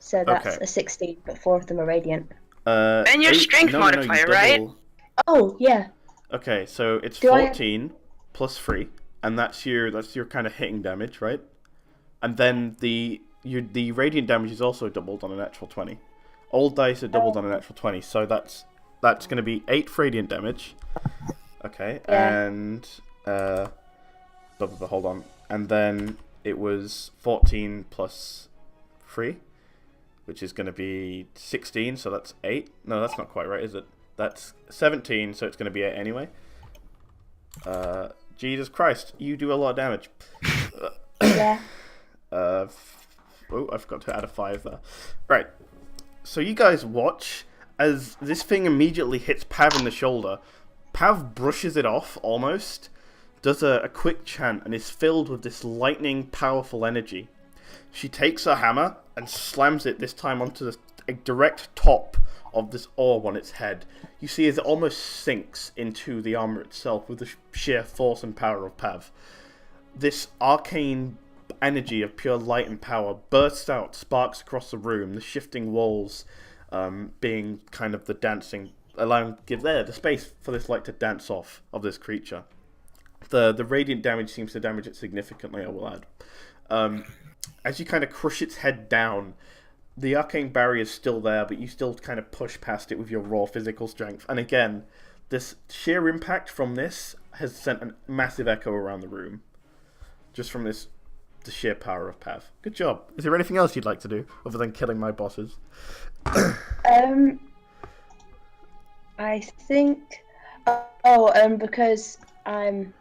So that's Okay. a 16, but 4 of them are radiant. And your strength you modifier, right? double- Oh, yeah. Okay, so it's Do I- 14 plus 3, and that's your kind of hitting damage, right? And then the radiant damage is also doubled on a natural 20. All dice are doubled on a natural 20, so that's going to be 8 radiant damage. Okay, Yeah. and hold on, and then it was 14 plus 3, which is going to be 16, so that's 8. No, that's not quite right, is it? That's 17, so it's going to be 8 anyway. Jesus Christ, you do a lot of damage. Yeah. I forgot to add a 5 there. Right. So you guys watch as this thing immediately hits Pav in the shoulder. Pav brushes it off almost, does a quick chant, and is filled with this lightning, powerful energy. She takes her hammer and slams it this time onto the direct top of this orb on its head. You see as it almost sinks into the armor itself with the sheer force and power of Pav. This arcane energy of pure light and power bursts out, sparks across the room, the shifting walls being kind of the dancing, give the space for this light to dance off of this creature. The radiant damage seems to damage it significantly, I will add. As you kind of crush its head down, the arcane barrier is still there, but you still kind of push past it with your raw physical strength. And again, this sheer impact from this has sent a massive echo around the room. Just from the sheer power of Pav. Good job. Is there anything else you'd like to do other than killing my bosses? I think. Because I'm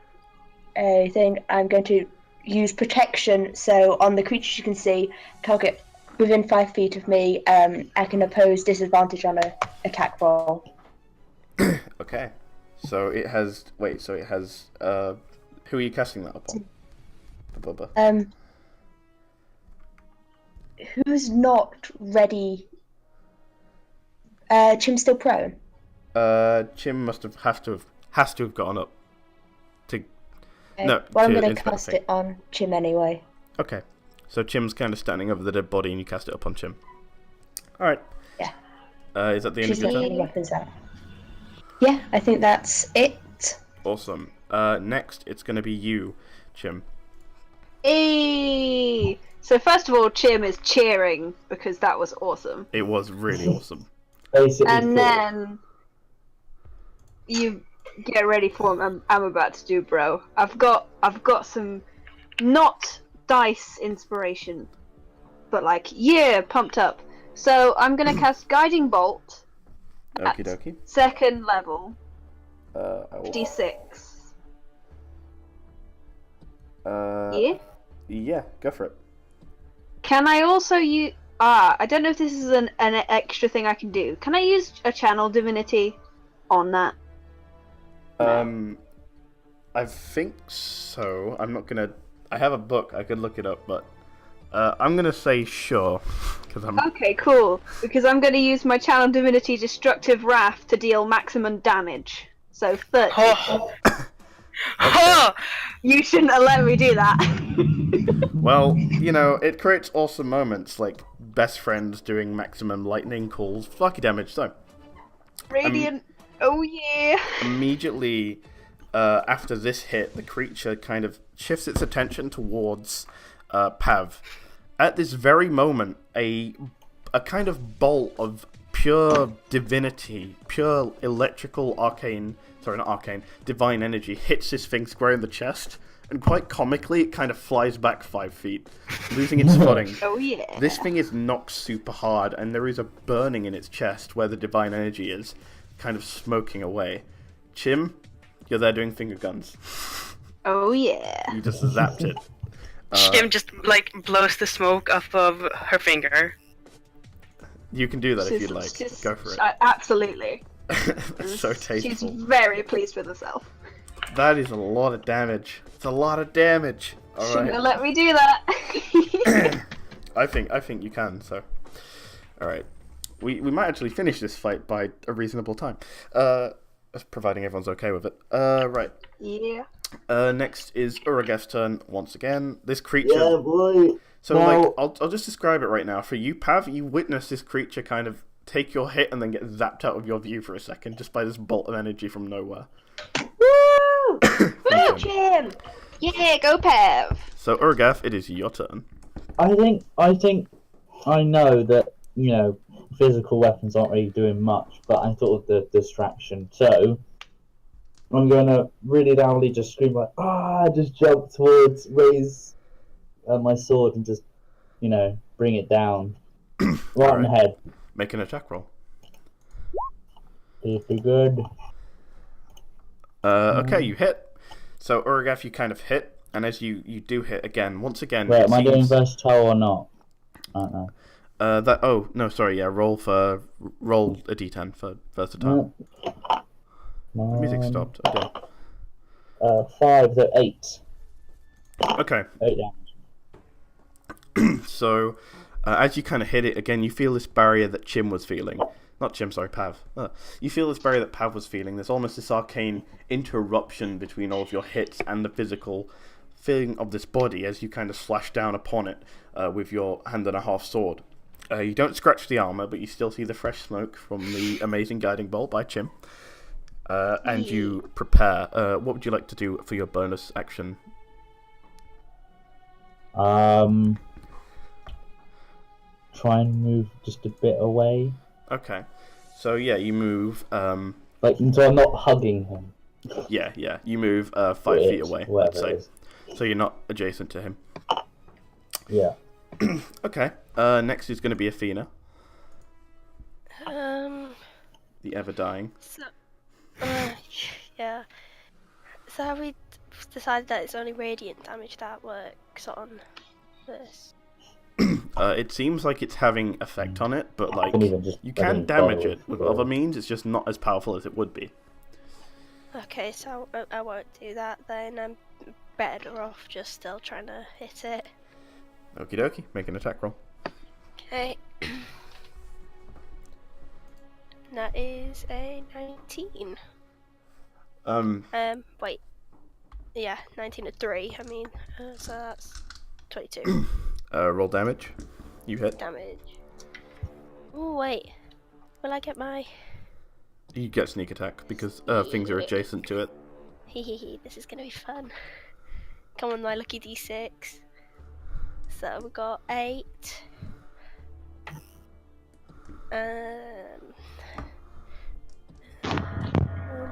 going to use protection. So on the creatures you can see, target within 5 feet of me, I can oppose disadvantage on a attack roll. Okay. So it has. Wait. So it has. Who are you casting that upon? Bubba. Who's not ready? Chim's still prone. Chim has to have gotten up. Okay. No. Well, I'm to going to inspect cast the thing. it on Chim anyway. Okay. So Chim's kind of standing over the dead body, and you cast it up on Chim. All right. Yeah. Is that the end She's of not your any turn? weapons out. Yeah, I think that's it. Awesome. Next, it's going to be you, Chim. Hey! So first of all, Chim is cheering because that was awesome. It was really awesome. Basically, And cool. then you get ready for what I'm about to do, bro. I've got some not dice inspiration, but like pumped up. So I'm gonna cast Guiding Bolt Okie dokie. 2nd level, I will, D6. yeah, go for it. Can I also use? I don't know if this is an extra thing I can do. Can I use a channel divinity on that? I think so. I'm not gonna. I have a book. I could look it up, but I'm gonna say sure because I'm. Okay, cool. Because I'm going to use my channel divinity destructive wrath to deal maximum damage. So 30. Oh. Oh. You shouldn't have let me do that. Well, it creates awesome moments like best friends doing maximum lightning calls, flucky damage. So Radiant. Oh yeah. immediately after this hit, the creature kind of shifts its attention towards Pav. At this very moment, a kind of bolt of pure divinity, pure electrical divine energy hits this thing square in the chest, and quite comically, it kind of flies back 5 feet, losing its footing. Oh yeah. This thing is knocked super hard, and there is a burning in its chest where the divine energy is, kind of smoking away. Chim, you're there doing finger guns. Oh yeah. You just zapped it. Jim just like blows the smoke off of her finger. You can do that if you'd like. Go for it. Absolutely. That's so tasteful. She's very pleased with herself. That is a lot of damage. It's a lot of damage. All She's gonna right. let me do that. I think you can. So, all right. We might actually finish this fight by a reasonable time. Providing everyone's okay with it. Right. Yeah. Next is Uragath's turn once again. This creature. Yeah, boy. So Now- I'll just describe it right now. For you, Pav, you witness this creature kind of take your hit and then get zapped out of your view for a second just by this bolt of energy from nowhere. Woo! Woo, Jim! Yeah, go Pav! So Uragath, it is your turn. I think I know that, you know, physical weapons aren't really doing much, but I thought of the distraction. So I'm gonna really loudly just scream like, just jump towards, raise my sword and just, you know, bring it down. Right in the head. Make an attack roll. Pretty good. Okay, you hit. So Uragath, you kind of hit, and as you do hit again, once again. Wait, it am I doing seems- versatile or not? I don't know. Roll a d10 for versatile. The music stopped. Oh 5, so 8. dear. Okay. 8 down. So as you kind of hit it again, you feel this barrier that Chim was feeling. Not Chim, sorry, Pav. You feel this barrier that Pav was feeling. There's almost this arcane interruption between all of your hits and the physical feeling of this body as you kind of slash down upon it with your hand and a half sword. You don't scratch the armor, but you still see the fresh smoke from the amazing guiding bolt by Chim. And you prepare. What would you like to do for your bonus action? Try and move just a bit away. Okay. So yeah, you move. Like, so I'm not hugging him. Yeah. You move 5 feet away, I'd Whatever say. it is. So you're not adjacent to him. Yeah. Okay. Next is going to be Athena, Um. the ever dying. So, yeah. So have we decided that it's only radiant damage that works on this? It seems like it's having effect on it, but like can even just- you I can can damage borrow it with it. other means. It's just not as powerful as it would be. Okay, so I won't do that then. I'm better off just still trying to hit it. Okie dokie. Make an attack roll. Okay. That is a 19. Wait. Yeah, 19 to 3. I mean, so that's 22 Roll damage. You hit. damage. Oh wait. Will I get my? You get sneak attack because things are adjacent to it. Hehehe. This is gonna be fun. Come on, my lucky d6. So we got 8. 1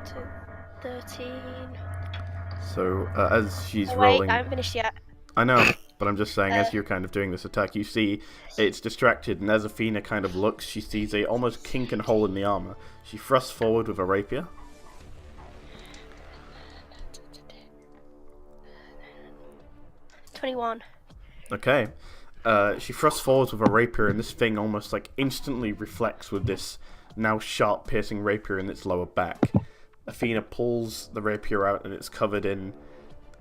to 13. So as she's Oh, wait, rolling, I haven't finished yet. I know, but I'm just saying, as you're kind of doing this attack, you see it's distracted, and as Athena kind of looks, she sees a almost kink and hole in the armor. She thrusts forward with a rapier. 21. Okay. She thrusts forwards with a rapier, and this thing almost like instantly reflects with this now sharp, piercing rapier in its lower back. Athena pulls the rapier out, and it's covered in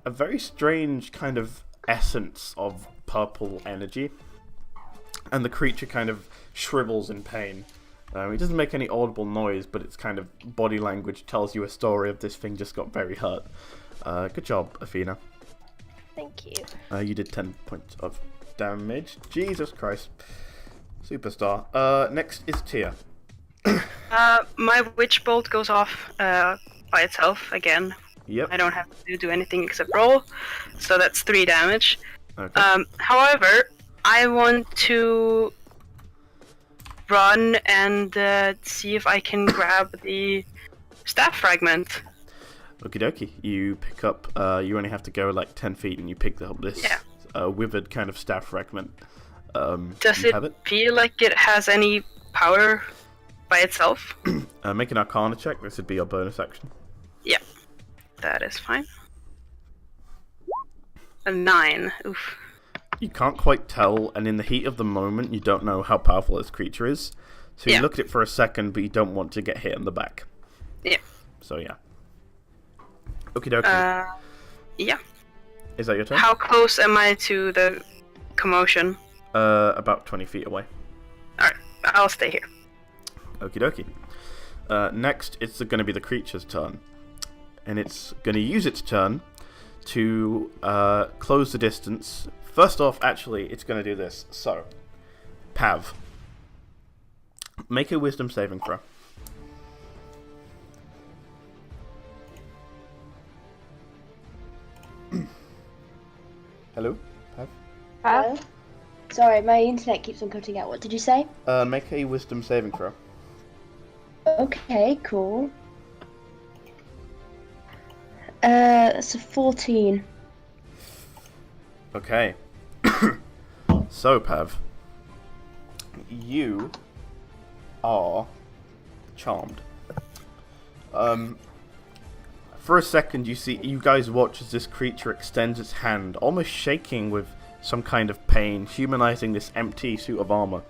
a very strange kind of essence of purple energy. And the creature kind of shrivels in pain. It doesn't make any audible noise, but its kind of body language tells you a story of this thing just got very hurt. Good job, Athena. Thank you. You did 10 points of damage. Jesus Christ. Superstar. Next is Tia. My witch bolt goes off by itself again. Yep. I don't have to do anything except roll, so that's 3 damage. Okay. However, I want to run and see if I can grab the staff fragment. Okie dokie. You pick up. You only have to go like 10 feet, and you pick up this withered kind of staff fragment. Does it feel like it has any power by itself? Make an Arcana check. This would be your bonus action. Yeah, that is fine. A 9. Oof. You can't quite tell, and in the heat of the moment, you don't know how powerful this creature is. So you look at it for a second, but you don't want to get hit in the back. Yeah. So yeah. Okie dokie. Yeah. Is that your turn? How close am I to the commotion? About 20 feet away. Alright, I'll stay here. Okie dokie. Next, it's going to be the creature's turn. And it's going to use its turn to close the distance. First off, actually, it's going to do this. So, Pav. Make a wisdom saving throw. Hello, Pav? Sorry, my internet keeps on cutting out. What did you say? Make a wisdom saving throw. Okay, cool. That's a 14. Okay. So, Pav, you are charmed. For a second, you guys watch as this creature extends its hand, almost shaking with some kind of pain, humanizing this empty suit of armor.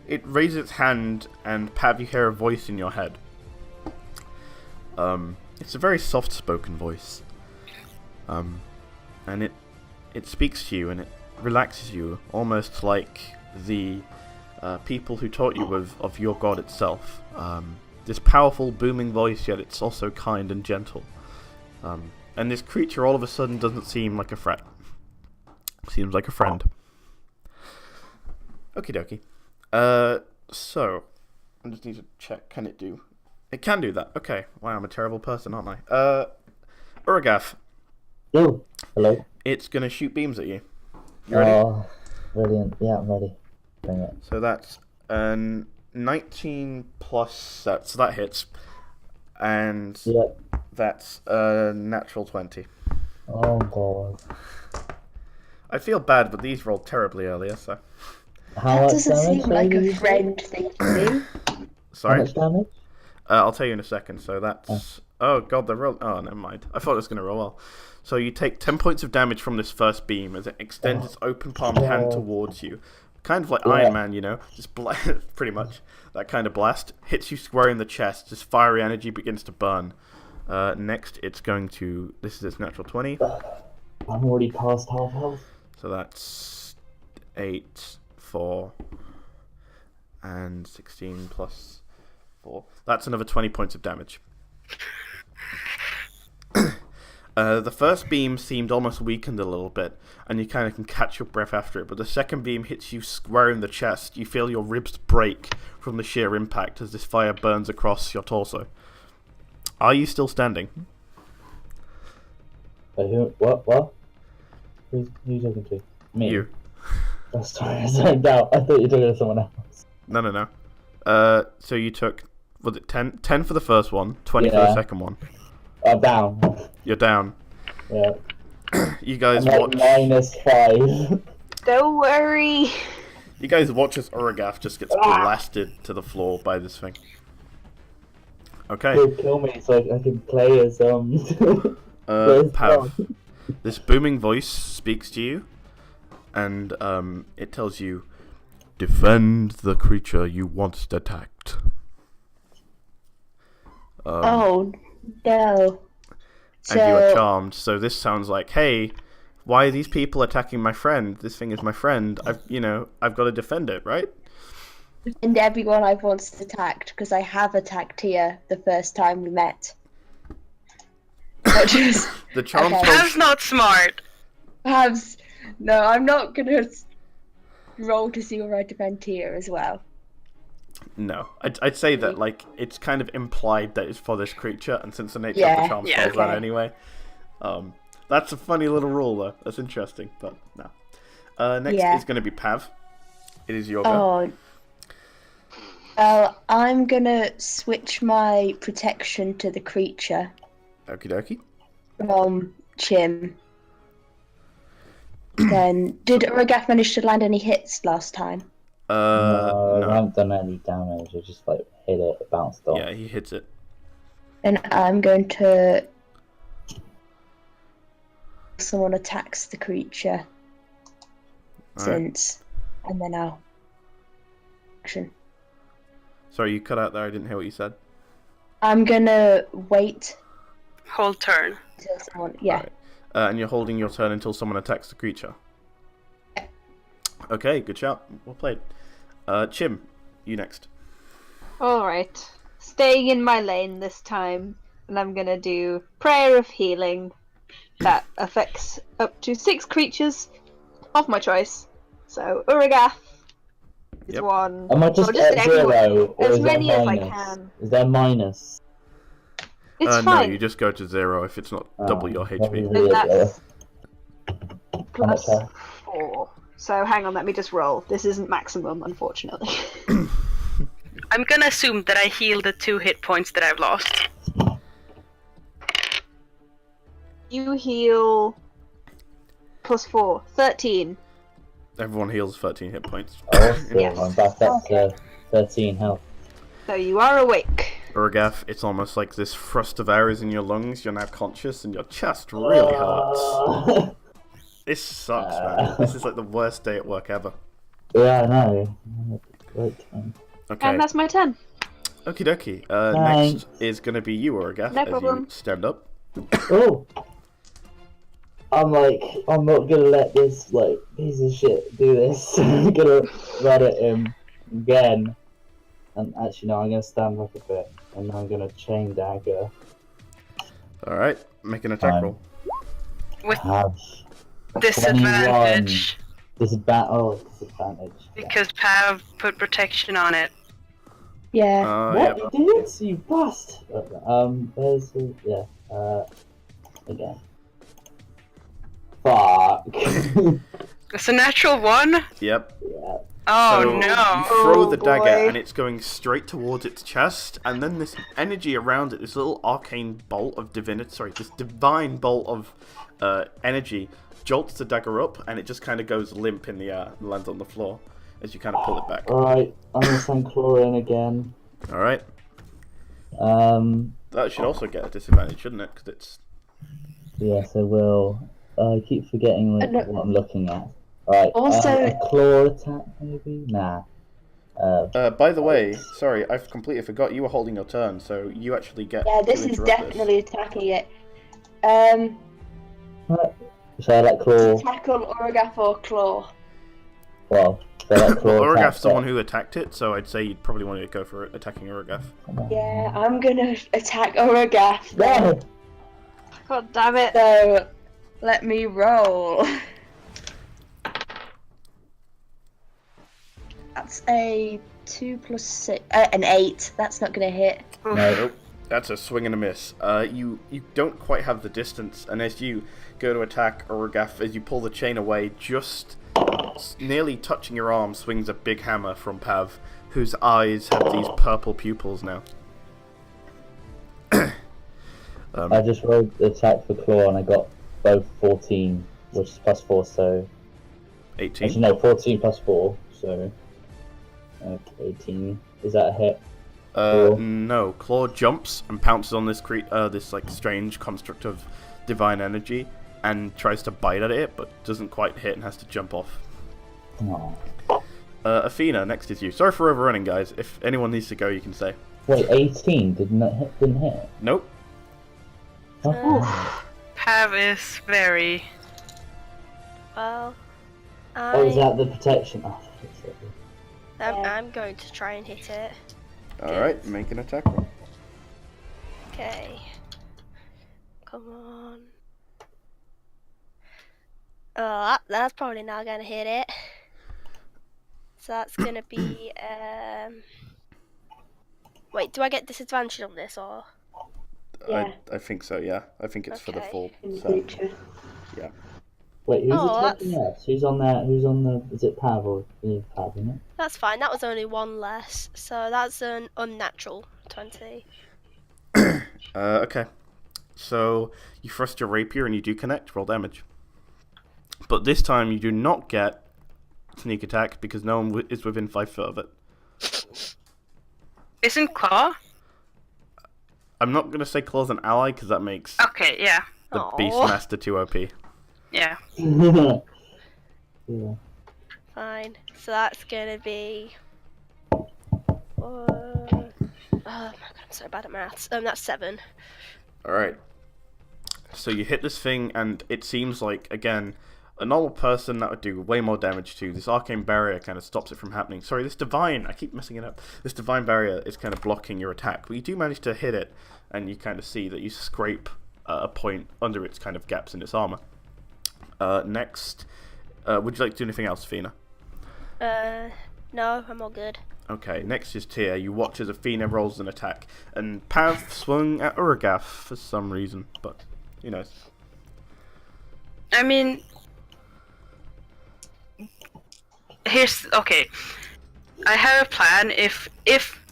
It raises its hand, and Pav, you hear a voice in your head. It's a very soft-spoken voice. And it speaks to you, and it relaxes you, almost like the people who taught you of your god itself. This powerful, booming voice, yet it's also kind and gentle. And this creature all of a sudden doesn't seem like a threat. Seems like a friend. Okie dokie. So, I just need to check, can it do? It can do that. Okay. Wow, I'm a terrible person, aren't I? Uragath. Yo, hello. It's gonna shoot beams at you. You ready? Oh, brilliant. Yeah, I'm ready. Bring it. So that's 19 plus, so that hits. And that's a natural 20. Oh, God. I feel bad, but these rolled terribly earlier, so... How That much doesn't seem damage like are a you friend thing to do. Sorry? How much damage? I'll tell you in a second, so that's... Oh, God, the roll... Oh, never mind. I thought it was going to roll well. So you take 10 points of damage from this first beam as it extends its open palmed hand towards you. Kind of like Iron Man, you know? Just pretty much. That kind of blast. Hits you square in the chest. This fiery energy begins to burn. Next, it's going to... This is its natural 20. I'm already past half health. So that's 8, 4, and 16 plus 4. That's another 20 points of damage. The first beam seemed almost weakened a little bit, and you kind of can catch your breath after it, but the second beam hits you square in the chest. You feel your ribs break from the sheer impact as this fire burns across your torso. Are you still standing? What? Who's talking to? Me? You. Oh, sorry, I zoned out. I thought you were talking to someone else. No. So you took, was it 10? 10 for the first one, 20 for the second one. I'm down. You're down. Yeah. You guys I'm watch... -5. Don't worry. You guys watch as Uragath just gets blasted to the floor by this thing. Okay. He'll kill me so I can play as Pav. This booming voice speaks to you, and it tells you, defend the creature you once attacked. Oh, no. And you are charmed, so this sounds like, hey, why are these people attacking my friend? This thing is my friend. I've got to defend it, right? And everyone I've once attacked, because I have attacked here the first time we met. The charm Okay. That's not smart. Perhaps, no, I'm not gonna roll to see where I defend here as well. No, I'd say that like it's kind of implied that it's for this creature, and since the nature of the charm spells that anyway, that's a funny little rule though. That's interesting, but no. Next is going to be Pav. It is your go. Well, I'm gonna switch my protection to the creature Okie dokie. from Chim. Then, did Uragath manage to land any hits last time? No, I No. haven't done any damage. I just like hit it, it bounced off. Yeah, he hits it. Then I'm going to. Someone attacks the creature. Alright. And then I'll. Action. Sorry, you cut out there. I didn't hear what you said. I'm gonna wait Whole turn. until someone. Yeah. Alright. And you're holding your turn until someone attacks the creature. Okay, good shout. Well played. Chim, you next. Alright. Staying in my lane this time, and I'm gonna do Prayer of Healing. That affects up to 6 creatures of my choice. So, Uragath is Yep. one. Am I just Or just at everyone. 0 or As is there many as I minus? can. Is there minus? It's No, fine. you just go to 0 if it's not double your probably HP. really And that's much plus health? 4. So hang on, let me just roll. This isn't maximum, unfortunately. I'm gonna assume that I heal the 2 hit points that I've lost. You heal plus 4. 13. Everyone heals 13 hit points. Awesome. Yes. I'm back up to 13 health. So you are awake. Uragath, it's almost like this thrust of air is in your lungs. You're now conscious, and your chest really hurts. This sucks, man. This is like the worst day at work ever. Yeah, I know. Great time. Okay. And that's my turn. Okie dokie. Thanks. Next is going to be you, Uragath, No as you problem. stand up. Oh! I'm like, I'm not gonna let this, like, piece of shit do this. I'm gonna run at him again. And actually, no, I'm gonna stand back a bit. And I'm gonna chain dagger. Alright, make an attack Fine. roll. With Have disadvantage. disadvantage. Because Pav put protection on it. Yeah. Yep. What? You did? You bust! There's, again. Fuck. It's a natural 1? Yep. Yeah. Oh So no. You throw the dagger boy. and it's going straight towards its chest, and then this energy around it, this little arcane bolt of divinity, this divine bolt of energy, jolts the dagger up, and it just kind of goes limp in the air and lands on the floor as you kind of pull it back. Alright, I'm gonna send Claw in again. Alright. Um, That should also get a disadvantage, shouldn't it? Because it's... yes, I will. I keep forgetting like, No. what I'm looking at. Alright, Also- a claw attack maybe? Nah. by the way, sorry, I've completely forgot you were holding your turn, so you actually get Yeah, to this is interrupt definitely attacking it. Shall I let Claw? Tackle Uragath or Claw. Well, shall I let Claw Well, attack Uragath's the it? one who attacked it, so I'd say you'd probably want to go for attacking Uragath. Yeah, I'm gonna attack Uragath. No! God damn it. So, let me roll. That's a 2 plus 6, an 8. That's not gonna hit. No. Nope. That's a swing and a miss. You don't quite have the distance, and as you go to attack Uragath, as you pull the chain away, just nearly touching your arm, swings a big hammer from Pav, whose eyes have these purple pupils now. I just rolled the attack for Claw and I got both 14, which is plus 4, so... 18. Actually, no, 14 plus 4, so... 18. Is that a hit? Claw? No. Claw jumps and pounces on this this like strange construct of divine energy, and tries to bite at it, but doesn't quite hit and has to jump off. Oh. Athena, next is you. Sorry for overrunning, guys. If anyone needs to go, you can say. Wait, 18 didn't hit? Nope. Oh, Pav is very. Well, oh, is that the protection? Oh, I'm going to try and hit it. Alright, make an attack roll. Okay. Come on. Oh, that's probably not gonna hit it. So that's gonna be Wait, do I get disadvantage on this or? Yeah. I think so, yeah. I think it's for the Okay. full In the set. future. Yeah. Wait, who's Oh, attacking us? Who's on there? Who's on the? Is it Pav or is Pav, isn't it? That's fine. That was only one less, so that's an unnatural 20. Okay. So you thrust your rapier and you do connect. Roll damage. But this time you do not get sneak attack because no one is within 5 foot of it. Isn't Claw? I'm not gonna say claw's an ally because that makes Okay, yeah. the Aw. Beastmaster too OP. Yeah. Yeah. Fine. So that's gonna be. Oh my god, I'm so bad at maths. That's 7. Alright. So you hit this thing, and it seems like, again, a normal person that would do way more damage to. This arcane barrier kind of stops it from happening. Sorry, this divine, I keep messing it up. This divine barrier is kind of blocking your attack, but you do manage to hit it, and you kind of see that you scrape a point under its kind of gaps in its armor. Next, would you like to do anything else, Fina? No, I'm all good. Okay, next is Tia. You watch as Athena rolls an attack, and Pav swung at Uragath for some reason, but who knows? I mean, okay. I have a plan. If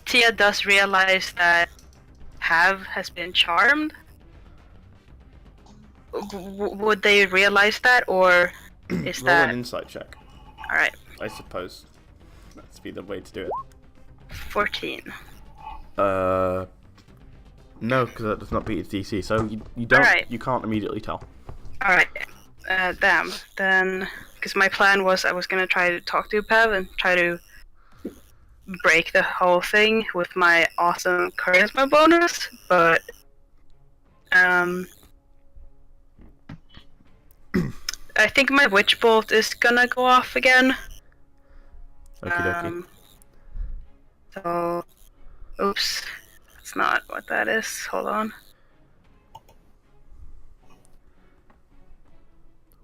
Tia does realize that Pav has been charmed, would they realize that, or is Roll that an insight check, all right? I suppose. That's be the way to do it. 14. No, because that does not beat its DC, so you don't, Alright. you can't immediately tell. All right. Damn. Then, because my plan was I was gonna try to talk to Pav and try to break the whole thing with my awesome charisma bonus, but I think my witch bolt is gonna go off again. Okie dokie. So, oops, that's not what that is. Hold on.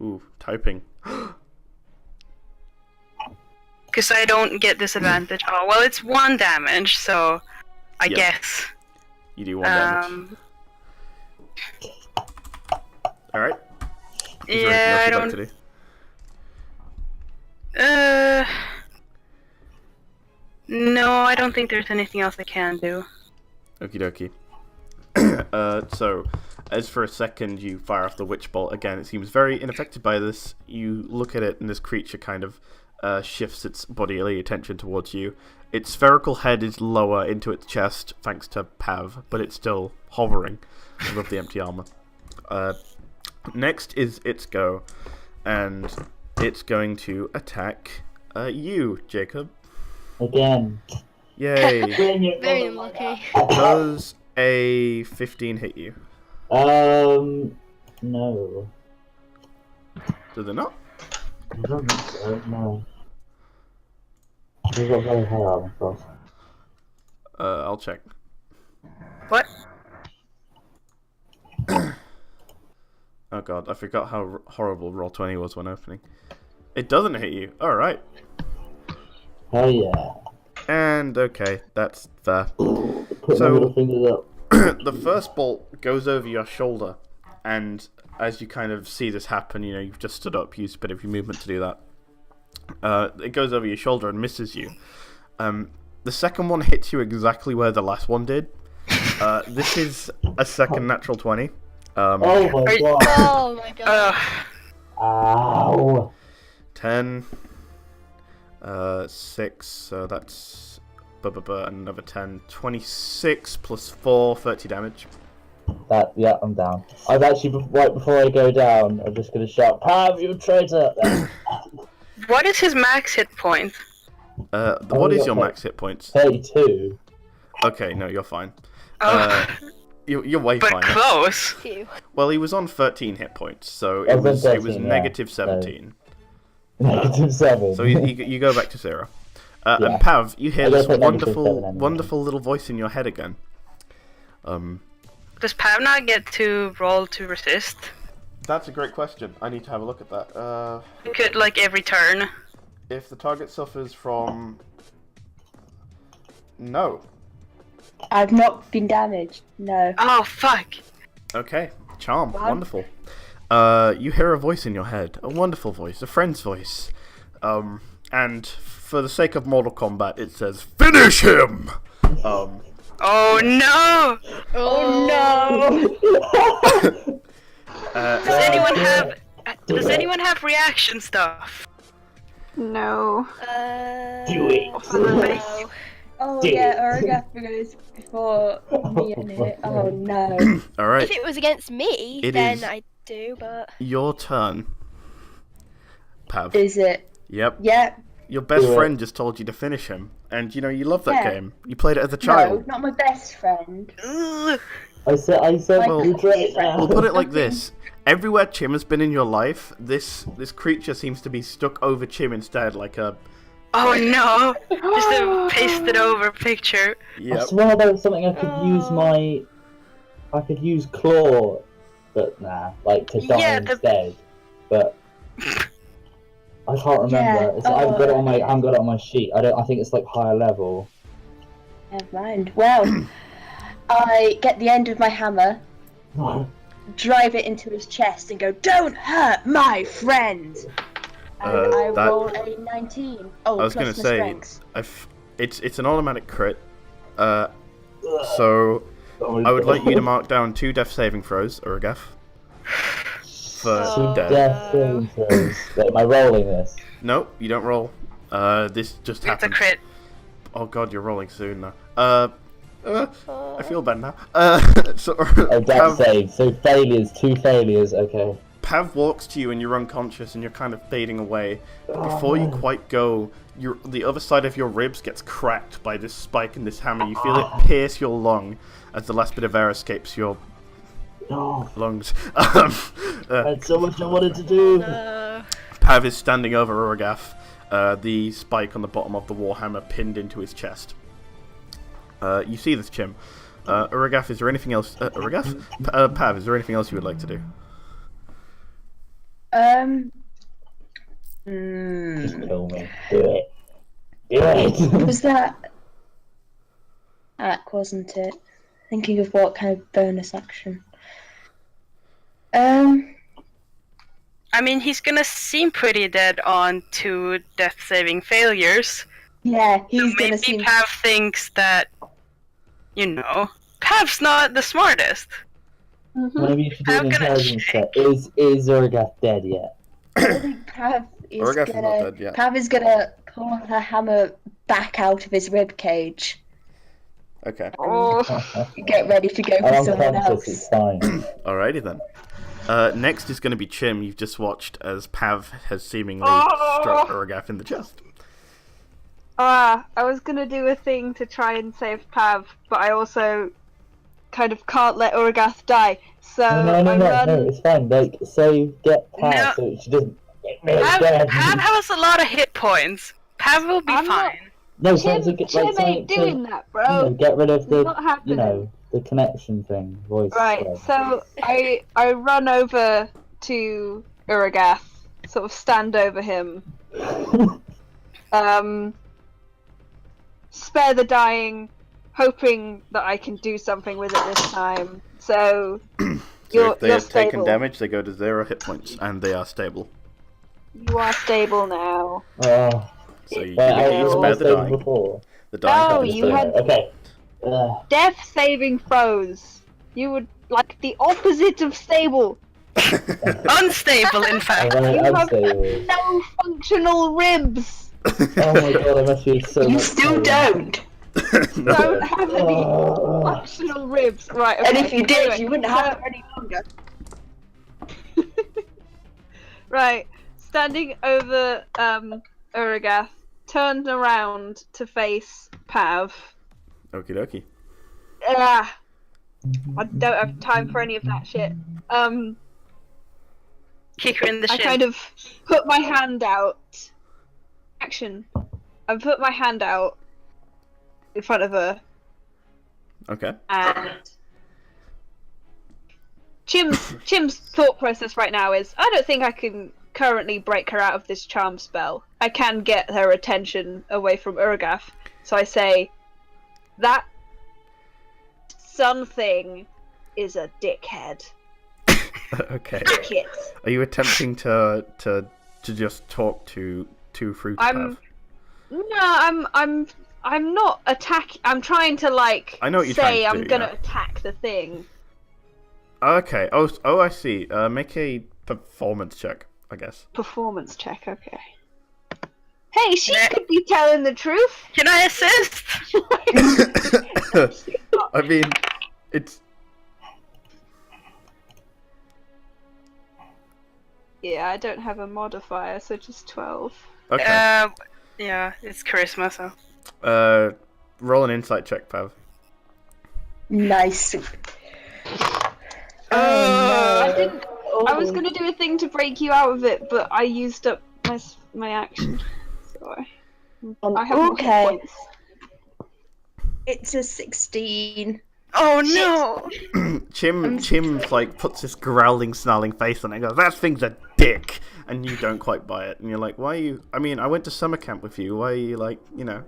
Ooh, typing. Because I don't get disadvantage. Oh, well, it's 1 damage, so I Yep. guess. You do 1 damage. Alright. Is there Yeah, I anything else don't. you'd like to do? No, I don't think there's anything else I can do. Okie dokie. So, as for a second you fire off the witch bolt, again, it seems very unaffected by this. You look at it, and this creature kind of shifts its bodily attention towards you. Its spherical head is lower into its chest, thanks to Pav, but it's still hovering above the empty armor. Next is its go, and it's going to attack you, Jacob. Again. Yay! Very unlucky. Does a 15 hit you? No. Does it not? I don't think so, no. We've got very high armor class. I'll check. What? Oh god, I forgot how horrible Roll20 was when opening. It doesn't hit you. Alright. Oh yeah. And okay, that's fair. Put my So- little fingers up. The first bolt goes over your shoulder, and as you kind of see this happen, you know, you've just stood up, used a bit of your movement to do that. It goes over your shoulder and misses you. The second one hits you exactly where the last one did. This is a second natural 20. Oh my god. Oh my god. Ow. 10, 6, so that's another 10, 26 plus 4, 30 damage. Yeah, I'm down. I've actually, right before I go down, I'm just gonna shout, Pav, you traitor! What is his max hit point? What is your max hit points? 32. Okay, no, you're fine. Oh, You're way but fine. close. Phew. Well, he was on 13 hit points, so I it was was on 13, yeah, negative so- 17. Negative 7. So you go back to 0. Yeah. And Pav, you hear I this guess I negative 7 wonderful, anyway. wonderful little voice in your head again. Does Pav not get to roll to resist? That's a great question. I need to have a look at that. You could, like, every turn. If the target suffers from... No. I've not been damaged. No. Oh, fuck. Okay, charm, Wow. wonderful. you hear a voice in your head, a wonderful voice, a friend's voice, and for the sake of Mortal Kombat, it says, "Finish him!" Oh no! Does anyone have reaction stuff? No. Do it. No. Oh Dude. yeah, Uragath goes before me and it. Oh no. All right, If it was against me, It then is- I do, but your turn. Pav. Is it? Yep. Yeah. Your best Do it. friend just told you to finish him, and you know you love that Yeah. game. You played it as a No, child. not my best friend. Ugh. I said, Well, you do it now. We'll put it like this: everywhere Chim has been in your life, this creature seems to be stuck over Chim instead, like a. Oh no! Just a pasted over picture. I Yep. swear there was something I could use my. I could use claw, but nah, like to die Yeah, the- instead. But I can't remember. Yeah, It's, I've got it on my. I haven't got it on my sheet. I don't. I think it's like higher level. Never mind. Well, I get the end of my hammer, drive it into his chest, and go, "Don't hurt my friend!" And I that- roll a 19. Oh, I was plus gonna my say, strength. it's an automatic crit. So I would like you to mark down 2 death saving throws, Uragath. For Oh. death. Death saving throws. Wait, am I rolling this? Nope, you don't roll. This just It's a happened. crit. Oh god, you're rolling soon now. I feel bad now. So Oh, death save. So failures, 2 failures. Okay. Pav walks to you and you're unconscious and you're kind of fading away. But before you quite go, the other side of your ribs gets cracked by this spike and this hammer. You feel it pierce your lung as the last bit of air escapes your No, lungs. I had so much I wanted to do. Pav is standing over Uragath, the spike on the bottom of the warhammer pinned into his chest. You see this, Chim. Uragath, is there anything else? Uragath? Pav, is there anything else you would like to do? Just kill me. Do it. Do it. Was that wasn't it? Thinking of what kind of bonus action. I mean, he's gonna seem pretty dead on 2 death saving failures. Yeah, So he's gonna maybe seem. Pav thinks that, Pav's not the smartest. Maybe you should do How an can I intelligence check. Is Uragath dead yet? I think Pav is Uragath is not gonna. dead yet. Pav is gonna pull her hammer back out of his rib cage. Okay. Oh, Get ready to go for I'm someone unconscious, it's else. fine. Alrighty then. Next is going to be Chim. You've just watched as Pav has seemingly Oh. struck Uragath in the chest. I was gonna do a thing to try and save Pav, but I also kind of can't let Uragath die. So No, I run. it's fine. Like, save, get No. Pav so she doesn't get me Pav dead. has a lot of hit points. Pav will be I'm not- fine. No, Chim, something to get, Chim like, something ain't to, doing that, you know, bro. get rid of It's the, not happening. the connection thing, voice. Right, whatever. so I run over to Uragath, sort of stand over him. Spare the dying, hoping that I can do something with it this time. So So you're if they have taken stable. damage, they go to 0 hit points, and they are stable. You are stable now. Oh, So you wait, can was spare the stable dying. before. The dying No, can't be you spared. had- Okay. Death saving throws. You would like the opposite of stable. Unstable, in fact. You have unstable. no functional ribs. Oh my god, I must be so You much still pain. don't. No. Don't have any Oh. functional ribs. Right. And okay, if you did, anyway, you wouldn't have them any longer. Right. Standing over Uragath, turned around to face Pav. Okie dokie. Ah, I don't have time for any of that shit. Kick her in the I shin. kind of put my hand out. Action. I put my hand out in front of her, Okay. and Chim's thought process right now is, I don't think I can currently break her out of this charm spell. I can get her attention away from Uragath. So I say, that something is a dickhead. Okay. Crickets. Are you attempting to just talk to Fruit Pav? I'm not I'm trying to like I know what you're trying say to I'm do, gonna yeah. attack the thing. Okay. Oh, I see. Make a performance check, I guess. Performance check, okay. Hey, she could be telling the truth. Can I assist? I mean, it's Yeah, I don't have a modifier, so just 12. okay. Yeah, it's charisma, so. Roll an insight check, Pav. Nice. I no. didn't. I was gonna do a thing to break you out of it, but I used up my action. So I have more hit Okay. points. It's a 16. Oh no! Chim's like puts this growling, snarling face on it and goes, "That thing's a dick," and you don't quite buy it, and you're like, "Why are you? I mean, I went to summer camp with you. Why are you like, you know?"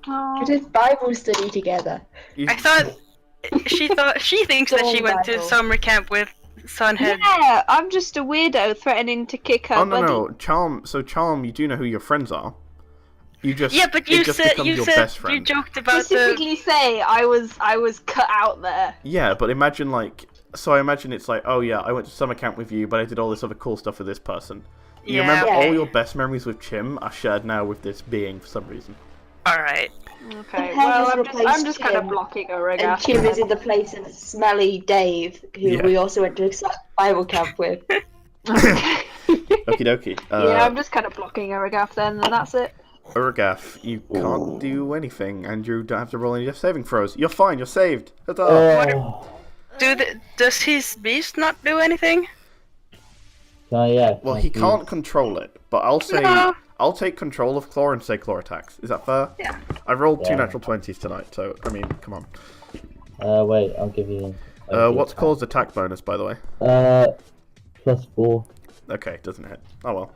We did Bible study together. I thought she thinks that she went to Bible. summer camp with Sunhead. Yeah, I'm just a weirdo threatening to kick her Oh no, buddy. no, Charm. So Charm, you do know who your friends are. You just Yeah, but it you just said becomes your best friend. you joked about the. Specifically say I was cut out there. Yeah, but imagine like, so I imagine it's like, oh yeah, I went to summer camp with you, but I did all this other cool stuff with this person. You Yeah. remember Yeah. all your best memories with Chim are shared now with this being for some reason. All right. Okay, Pen well has I'm just replaced kind of Chim, blocking And Uragath. Chim is in the place of Smelly Dave, who Yeah. we also went to Bible camp with. Okay. Okie dokie. Yeah, I'm just kind of blocking Uragath then, and that's it. Uragath, you can't do anything, and you don't have to roll any death saving throws. You're fine. You're saved. Huzzah! Oh, Does his beast not do anything? yeah. Well, he can't control it, but I'll say No. I'll take control of Claw and say Claw attacks. Is that fair? Yeah. I rolled two Yeah. natural 20s tonight, so I mean, come on. Wait, I'll give you. What's Claw's attack bonus, by the way? +4. Okay, doesn't hit. Oh well.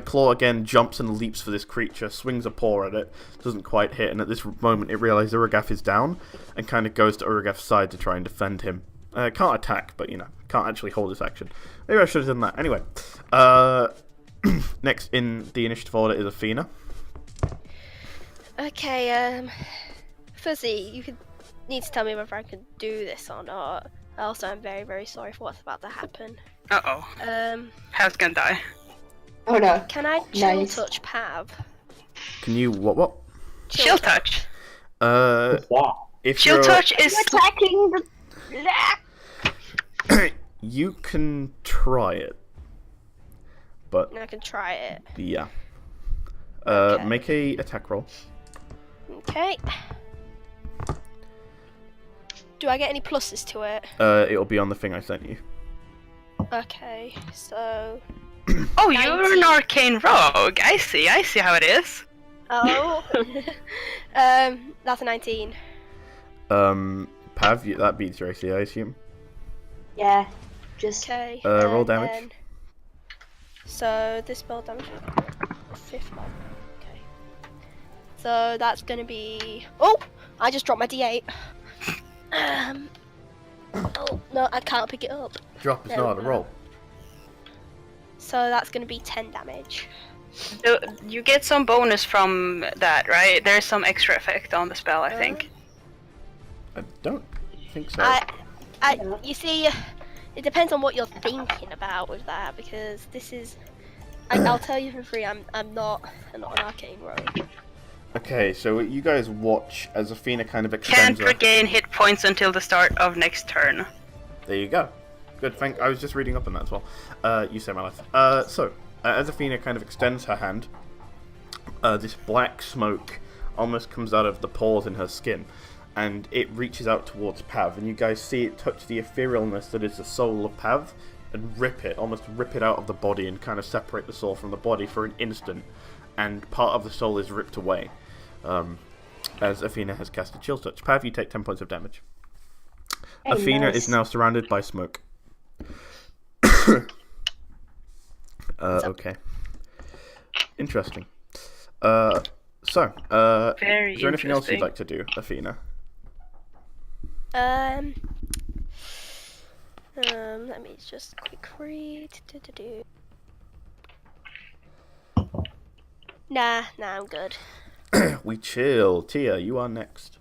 Claw again jumps and leaps for this creature, swings a paw at it, doesn't quite hit, and at this moment it realizes Uragath is down, and kind of goes to Uragath's side to try and defend him. Can't attack, but you know, can't actually hold his action. Maybe I should have done that. Anyway, next in the initiative order is Athena. Okay, Fuzzy, you need to tell me whether I can do this or not. Also, I'm very, very sorry for what's about to happen. Uh oh. Pav's gonna die. Oh no. Can I chill Nice. touch Pav? Can you what? Chill touch. What's that? If Chill you're, touch is. Attacking the. you can try it, but I can try it. yeah. Okay. Make a attack roll. Okay. Do I get any pluses to it? It'll be on the thing I sent you. Okay, so. Oh, you're 19. an arcane rogue. I see how it is. Oh. That's a 19. Pav, that beats your AC, I assume. Yeah. Just Okay. Roll and damage. then- So this spell damage. 5 level. Okay. So that's gonna be. Oh! I just dropped my D8. Oh no, I can't pick it up. Drop is There not we a go. roll. So that's gonna be 10 damage. So you get some bonus from that, right? There's some extra effect on the spell, I think. I don't think so. You see, it depends on what you're thinking about with that, because this is. I'll tell you for free. I'm not an arcane rogue. Okay, so you guys watch as Athena kind of extends Can't her... regain hit points until the start of next turn. There you go. Good, I was just reading up on that as well. You saved my life. As Athena kind of extends her hand, this black smoke almost comes out of the pores in her skin, and it reaches out towards Pav, and you guys see it touch the etherealness that is the soul of Pav, and almost rip it out of the body, and kind of separate the soul from the body for an instant, and part of the soul is ripped away. As Athena has cast a chill touch. Pav, you take 10 points of damage. Hey, Athena nice. is now surrounded by smoke. Okay. Interesting. Very Is there anything else you'd interesting. like to do, Athena? Let me just quick read. Nah, I'm good. We chill. Tia, you are next.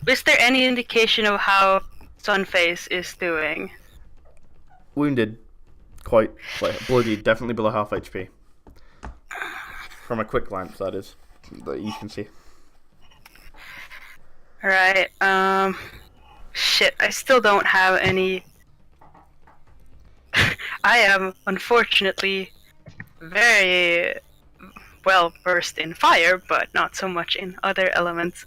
Is there any indication of how Sunface is doing? Wounded. Quite bloody, definitely below half HP. From a quick glance, that is. That you can see. Alright, shit, I still don't have any... I am, unfortunately, very well versed in fire, but not so much in other elements.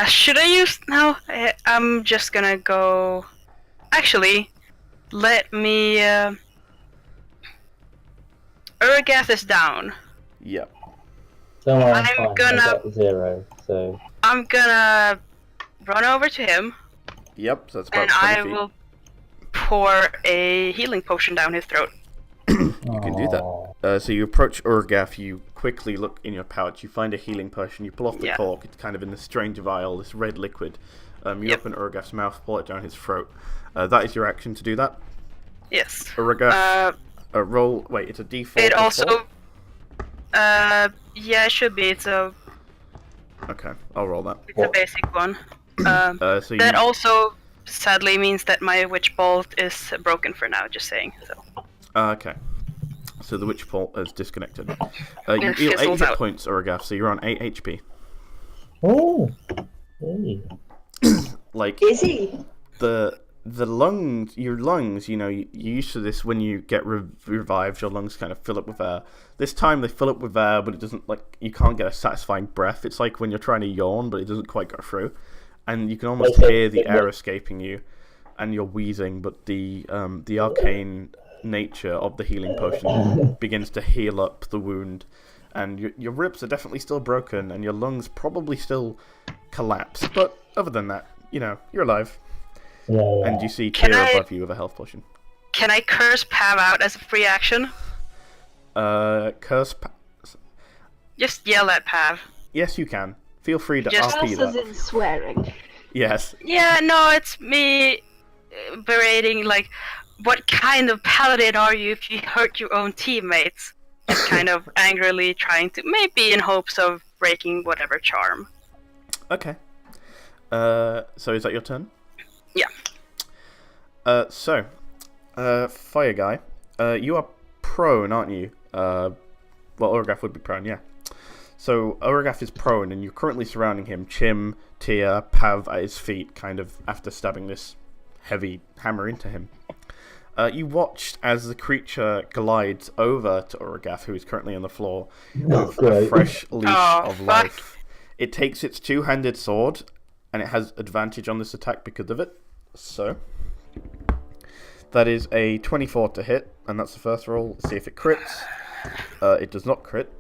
Should I use... No, I'm just gonna go... Actually, let me... Uragath is down. Yep. Don't worry, I'm fine. gonna... I got 0, so... I'm gonna run over to him. Yep, so that's about and 20 I feet. will pour a healing potion down his throat. You can do that. So you approach Uragath, you quickly look in your pouch, you find a healing potion, you pull off the cork, it's kind of in this strange vial, this red liquid. You open Uragath's mouth, pull it down his throat. That is your action to do that? Yes. Uragath, roll, wait, it's a d4. It also, yeah, it should be, it's a... Okay, I'll roll that. It's a basic one. So that also, sadly, means that my witch bolt is broken for now, just saying, so... Okay. So the witch bolt is disconnected. You heal 8 hit points, Uragath, so you're on 8 HP. Oh! Hey. Like... Is he? The lungs, your lungs, you know, you're used to this when you get revived, your lungs kind of fill up with air. This time they fill up with air, but it doesn't, like, you can't get a satisfying breath. It's like when you're trying to yawn, but it doesn't quite go through. And you can almost hear the air escaping you, and you're wheezing, but the arcane nature of the healing potion begins to heal up the wound. And your ribs are definitely still broken, and your lungs probably still collapsed. But other than that, you know, you're alive. Yeah. And you see Kira above you with a health potion. Can I curse Pav out as a free action? Curse Just yell at Pav. Yes, you can. Feel free to Just RP Curse as that. in swearing. Yes. Yeah, no, it's me berating, like, what kind of paladin are you if you hurt your own teammates? Kind of angrily trying to, maybe in hopes of breaking whatever charm. Okay. So is that your turn? Yeah. Fire guy, you are prone, aren't you? Well, Uragath would be prone, yeah. So Uragath is prone, and you're currently surrounding him. Chim, Tia, Pav at his feet, kind of after stabbing this heavy hammer into him. You watched as the creature glides over to Uragath, who is currently on the floor, with a fresh leash of life. It takes its two-handed sword, and it has advantage on this attack because of it. So, that is a 24 to hit, and that's the first roll. Let's see if it crits. It does not crit.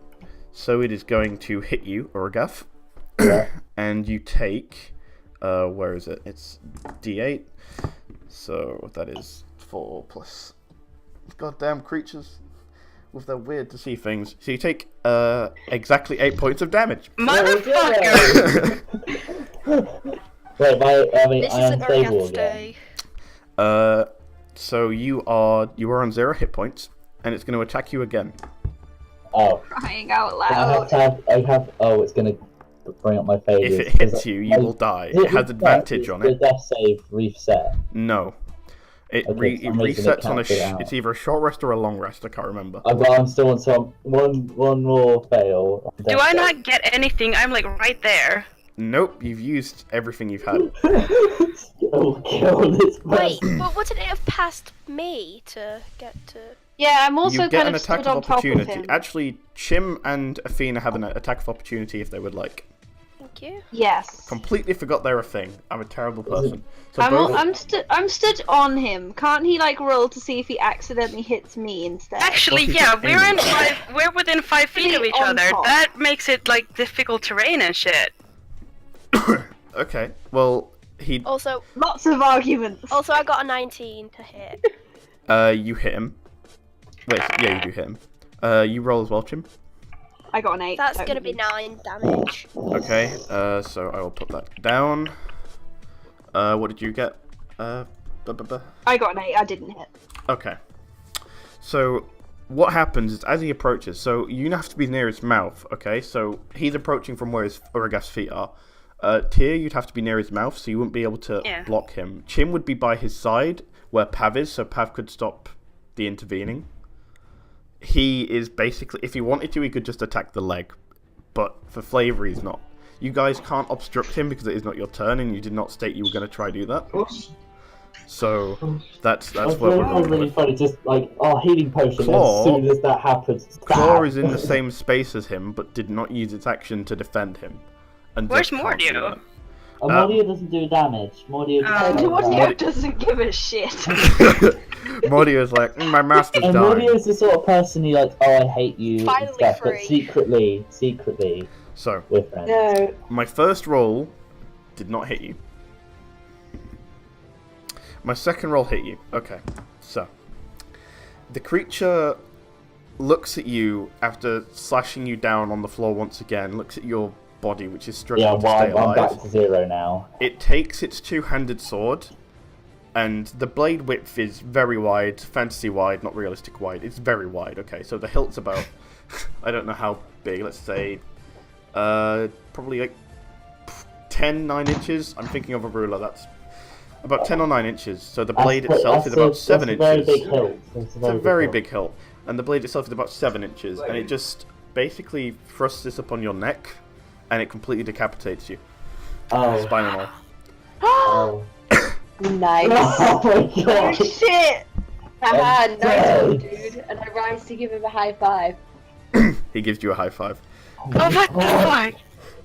So it is going to hit you, Uragath. And you take... where is it? It's D8. So that is 4 plus... Goddamn creatures with their weird to see things. So you take exactly 8 points of damage. Motherfucker! Wait, This I am isn't stable Uragath's again. day. So you are on 0 hit points, and it's going to attack you again. Oh. Crying out It's gonna bring up my failures. If it hits you, you will die. It has advantage on it. The death save reset. No. It resets on it's either a short rest or a long rest, I can't remember. I'm still on some one more fail. Do I not get anything? I'm like right there. Nope, you've used everything you've had. Kill this Wait, but wouldn't it have passed me to get to... Yeah, I'm also You get kind an of attack stood of on top of opportunity. him. Actually, Chim and Athena have an attack of opportunity if they would like. Thank you. Yes. Completely forgot they're a thing. I'm a terrible person. So I'm stood on him. Can't he like roll to see if he accidentally hits me instead? Actually, Well, yeah, he's we're within 5 feet of Really each on other. top. That makes it like difficult terrain and shit. Okay, well, Also, Lots of arguments. I got a 19 to hit. you hit him. Wait, yeah, you do hit him. You roll as well, Chim. I got an 8. That's don't gonna be you? 9 damage. Okay, so I will put that down. What did you get? I got an 8. I didn't hit. Okay. So, what happens is, as he approaches, so you have to be near his mouth, okay? So, he's approaching from where his Uragath's feet are. Tyr, you'd have to be near his mouth, so you wouldn't be able to block him. Chim would be by his side, where Pav is, so Pav could stop the intervening. He is basically, if he wanted to, he could just attack the leg. But for flavour, he's not. You guys can't obstruct him because it is not your turn, and you did not state you were going to try do that. So that's what we're rolling really with. funny. Just like healing potion. Claw- As soon as that happens, Claw bam! is in the same space as him, but did not use its action to defend him. And Where's just can't do Mordio? And Mordio doesn't do damage. Mordio just Mordio doesn't give a shit. that. Mordio's like, my master's And dying. Mordio is the sort of person who like, I hate you and Finally stuff, but free. secretly, So, we're friends. No. my first roll did not hit you. My second roll hit you. Okay, so the creature looks at you after slashing you down on the floor once again, looks at your body, which is struggling Yeah, to stay well, I'm alive. back to 0 now. It takes its two-handed sword, and the blade width is very wide, fantasy wide, not realistic wide. It's very wide, okay, so the hilt's about, I don't know how big, let's say, probably like 9 inches. I'm thinking of a ruler, that's about 10 or 9 inches. So the blade itself is about 7 inches. Very big hilt. It's a very big hilt. And the blade itself is about 7 inches, and it just basically thrusts this upon your neck, and it completely decapitates you. Oh. Spine and all. Oh. Nice. Oh my Oh god. shit! Haha, nice dead. one, dude. And I rise to give him a high five. He gives you a high five. Oh, what the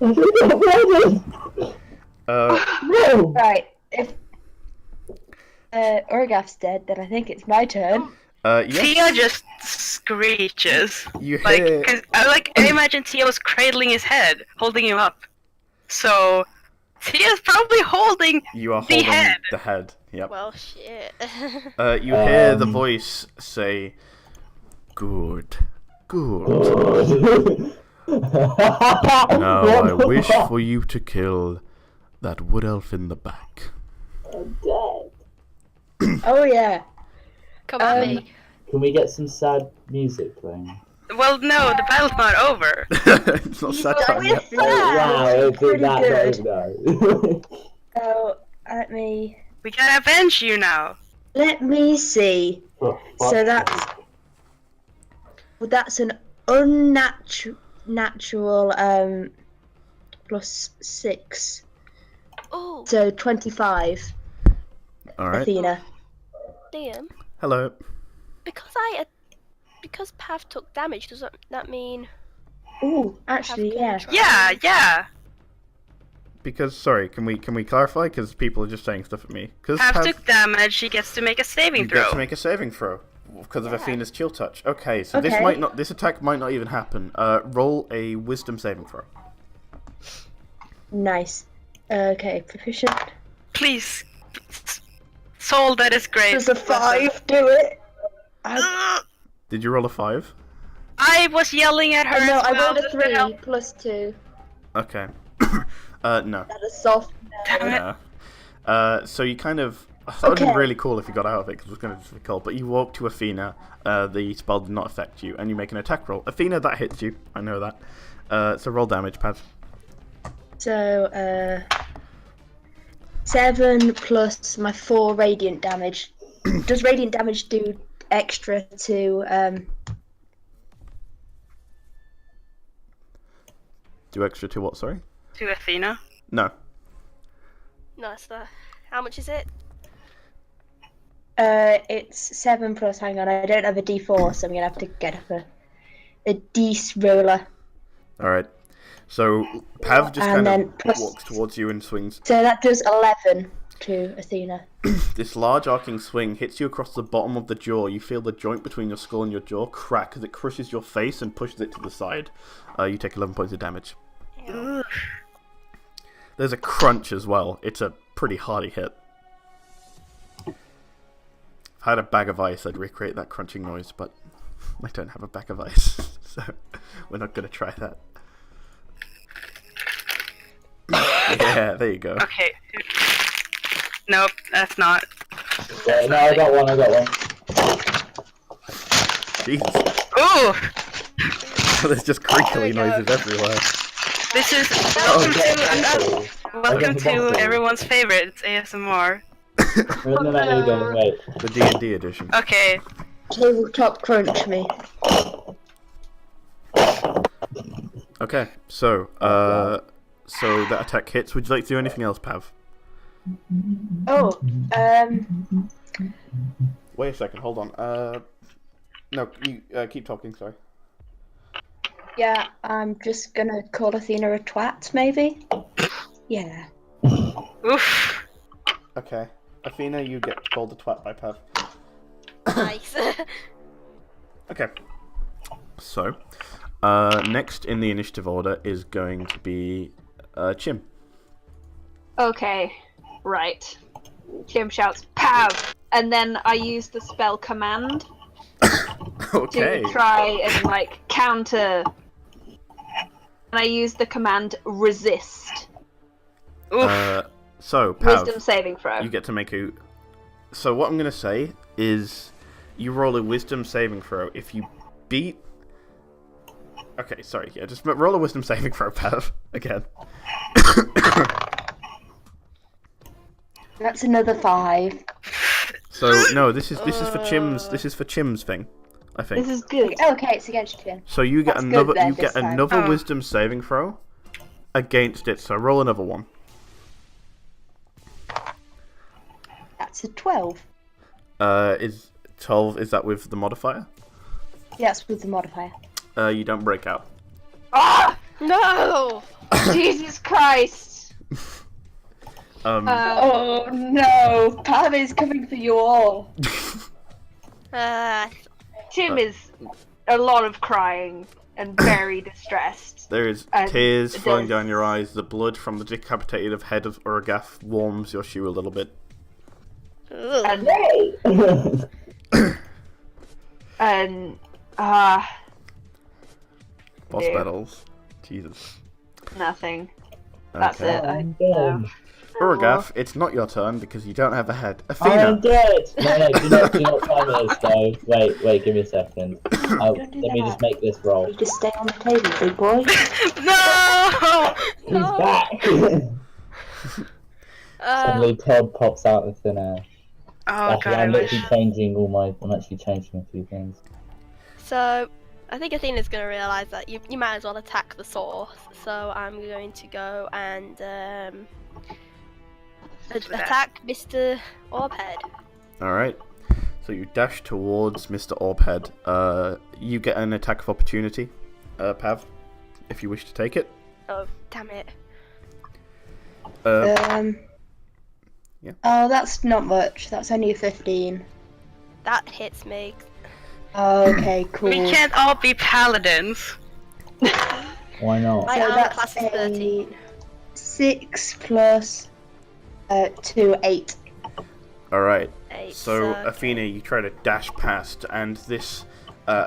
fuck? No! Right, if Uragath's dead, then I think it's my turn. Yes, Tia just screeches. you Like, hear... cause I imagine Tia was cradling his head, holding him up. So, Tia's probably holding You are the holding head. the head. Yep. Well, shit. You hear the voice say, "Good, good. Now I wish for you to kill that wood elf in the back." I'm dead. Oh yeah. Come at me. Can we get some sad music playing? Well, no, the battle's not over. It's not sad time yet. Wow, it's pretty that good. no. So let me We gotta avenge you now. see. Oh, fuck. So that's an unnatural plus 6. Oh, So 25. All right. Athena. damn. Hello. Because Pav took damage, does that mean Ooh, actually, yeah. control? Yeah. Because sorry, can we clarify? Because people are just saying stuff at me. Because Pav took damage, he gets to make a saving you throw. get to make a saving throw because of Yeah. Athena's chill touch. Okay, so Okay. this attack might not even happen. Roll a wisdom saving throw. Nice. Okay, proficient. Please. Soul, that is great. Does a 5 do it? Did you roll a 5? I was yelling at her. Oh, no, as I well, rolled a just to 3 help. plus 2. Okay. No. That is soft. Damn it. Yeah. So you kind of... That would have been Okay. really cool if you got out of it, because it was going to be difficult. But you walk to Athena, the spell did not affect you, and you make an attack roll. Athena, that hits you. I know that. So roll damage, Pav. So, 7 plus my 4 radiant damage. Does radiant damage do extra to, Do extra to what, sorry? To Athena. No. No, it's the. How much is it? it's 7 plus, hang on, I don't have a d4, so I'm gonna have to get up a dice roller. Alright. So Pav just And kind then of plus- walks towards you and swings. So that does 11 to Athena. This large arcing swing hits you across the bottom of the jaw. You feel the joint between your skull and your jaw crack as it crushes your face and pushes it to the side. You take 11 points of damage. There's a crunch as well. It's a pretty hardy hit. If I had a bag of ice, I'd recreate that crunching noise, but I don't have a bag of ice, so we're not gonna try that. Yeah, there you go. Okay. Nope, that's not. Yeah, no, I got one. Jesus. Ooh! There's just crinkly There we go. noises everywhere. This is Oh, welcome to everyone's favorite. It's ASMR. No, wait. The D&D edition. Okay. Tabletop crunch me. Okay, so that attack hits. Would you like to do anything else, Pav? Oh, Wait a second, hold on. No, you keep talking, sorry. yeah, I'm just gonna call Athena a twat, maybe? Yeah. Oof. Okay. Athena, you get called a twat by Pav. Nice. Okay. So, next in the initiative order is going to be Chim. Okay, right. Jim shouts, "Pav!" And then I use the spell command Okay. to try and, like, counter. And I use the command resist. Oof. So, Pav, Wisdom saving throw. you get to make a... So what I'm going to say is you roll a wisdom saving throw. If you beat... Okay, sorry, yeah, just roll a wisdom saving throw, Pav, again. That's another 5. So, no, this is for Chim's thing, I think. This is good. Okay, it's against you. So you get That's good another then this time. Oh. wisdom saving throw against it. So roll another one. That's a 12. Is 12, is that with the modifier? Yes, with the modifier. You don't break out. Ah! No! Jesus Christ! Oh no! Pam is coming for you all. Tim is a lot of crying and very distressed. There is And tears flowing there's- down your eyes. The blood from the decapitated head of Uragath warms your shoe a little bit. Ugh. And Boss Yeah. battles. Jesus. nothing. That's Okay. it. I'm dead. Uragath, it's not your turn because you don't have a head. I'm Athena! dead! No, do you know what time it is, though? Wait, give me a second. Let do me that. just make this roll. You just stay on the table, big boy. No! He's back! Suddenly Todd pops out of thin air. Oh Actually, god, I I'm wish. actually changing a few things. So, I think Athena's going to realise that you might as well attack the source. So I'm going to go and attack Mr. Orbhead. Alright. So you dash towards Mr. Orbhead. You get an attack of opportunity, Pav, if you wish to take it. Oh, damn it. Yeah. Oh, that's not much. That's only a 15. That hits me. Okay, cool. We can't all be paladins. Why not? My So armor that's class is a 13. 6 plus 2, 8. Alright. 8. So, okay. Athena, you try to dash past, and this,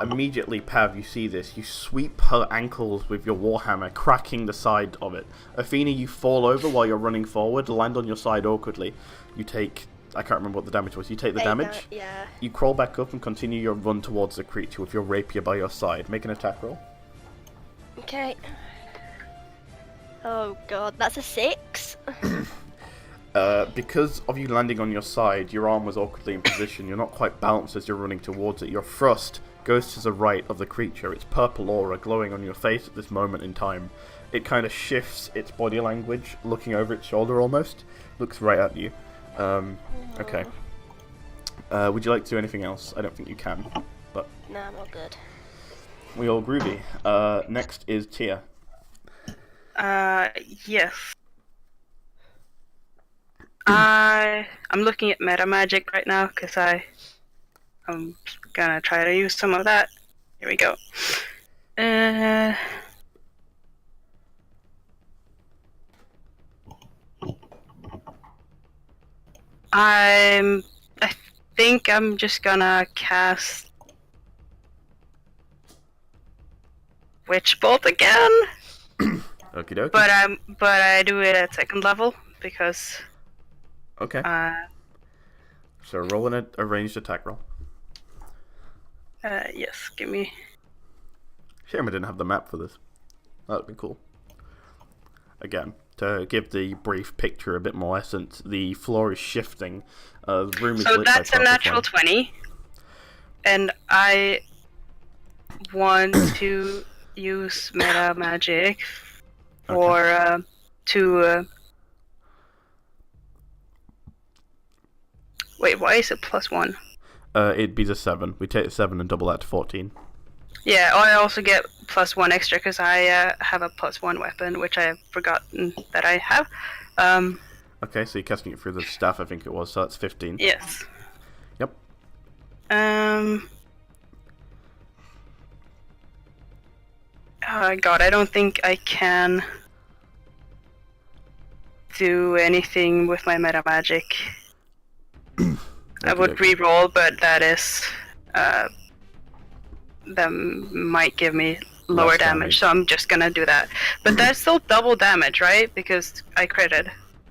immediately, Pav, you see this. You sweep her ankles with your warhammer, cracking the side of it. Athena, you fall over while you're running forward, land on your side awkwardly. You take, I can't remember what the damage was, you take the 8 damage. Yeah. You crawl back up and continue your run towards the creature with your rapier by your side. Make an attack roll. Okay. Oh god, that's a 6. Because of you landing on your side, your arm was awkwardly in position. You're not quite balanced as you're running towards it. Your thrust goes to the right of the creature. Its purple aura glowing on your face at this moment in time. It kind of shifts its body language, looking over its shoulder almost. Looks right at you. Okay. Would you like to do anything else? I don't think you can. But No, I'm all good. we all groovy. Next is Tia. Yes. I'm looking at meta magic right now because I'm gonna try to use some of that. Here we go. I think I'm just gonna cast Witch Bolt again. Okie dokie. But I do it at second level because. Okay. So rolling a ranged attack roll. Yes, give me. Shame I didn't have the map for this. That'd be cool. Again, to give the brief picture a bit more essence, the floor is shifting. The room is So lit by that's a purple natural flame. 20, and I want to use meta magic for to. Wait, why is it +1? It'd be the 7. We take the 7 and double that to 14. Yeah, I also get +1 extra because I have a +1 weapon, which I have forgotten that I have. Okay, so you're casting it through the staff, I think it was, so that's 15. Yes. Yep. Oh god, I don't think I can do anything with my meta magic. I would re-roll, but that is that might give me lower Less damage, so I'm just gonna do that. But that's still double damage, right? Because I critted.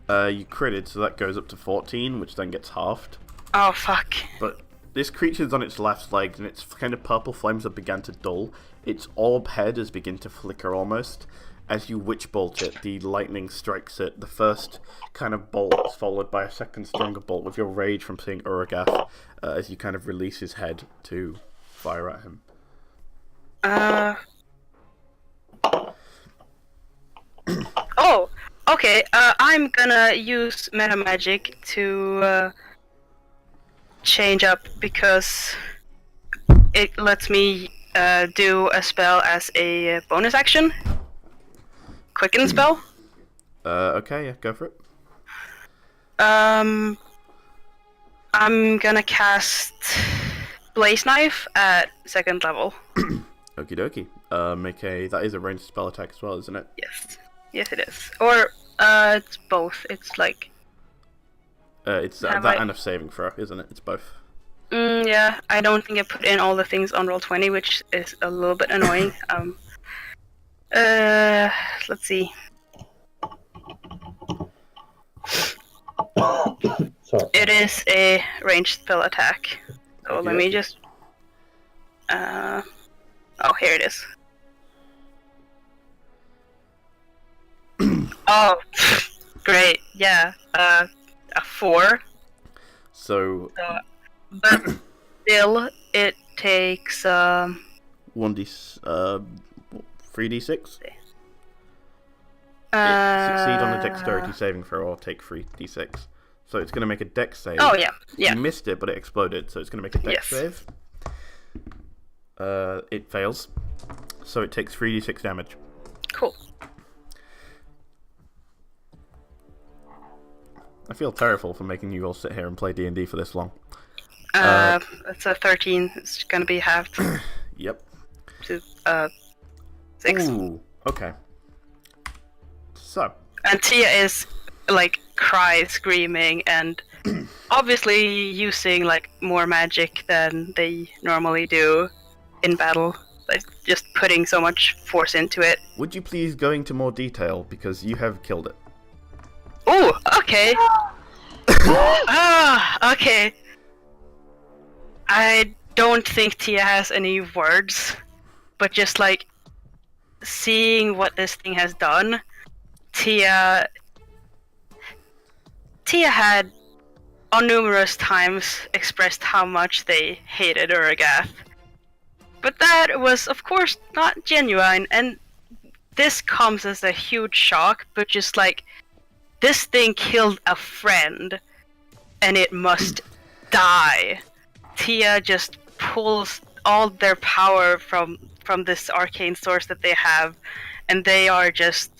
You critted, so that goes up to 14, which then gets halved. Oh fuck. But this creature's on its last legs, and its kind of purple flames have begun to dull. Its orb head has begun to flicker almost. As you witch bolt it, the lightning strikes it. The first kind of bolt is followed by a second stronger bolt with your rage from seeing Uragath as you kind of release his head to fire at him. Oh, okay. I'm gonna use meta magic to change up because it lets me do a spell as a bonus action. Quicken spell. Okay, yeah, go for it. I'm gonna cast Blaze Knife at second level. Okie dokie. That is a ranged spell attack as well, isn't it? Yes. Yes, it is. Or, it's both. It's like... It's Have that I- and a saving throw, isn't it? It's both. yeah, I don't think I put in all the things on Roll20, which is a little bit annoying. Let's see. Sorry. It is a ranged spell attack. So let me Okay. just... oh, here it is. Oh, great. Yeah, a 4. So, So, but still, it takes 3d6? Succeed on a dexterity saving throw or take 3d6. So it's going to make a dex save. Oh yeah, yeah. You missed it, but it exploded, so it's going to make a dex Yes. save. It fails, so it takes 3d6 damage. Cool. I feel terrible for making you all sit here and play D&D for this long. It's a 13. It's gonna be halved Yep. to 6. Ooh, okay. So, And Tia is like screaming, and obviously using like more magic than they normally do in battle. Like just putting so much force into it. would you please go into more detail, because you have killed it. Ooh, okay. Okay. I don't think Tia has any words, but just like seeing what this thing has done, Tia had on numerous times expressed how much they hated Uragath. But that was, of course, not genuine, and this comes as a huge shock, but just like, this thing killed a friend, and it must die. Tia just pulls all their power from this arcane source that they have, and they are just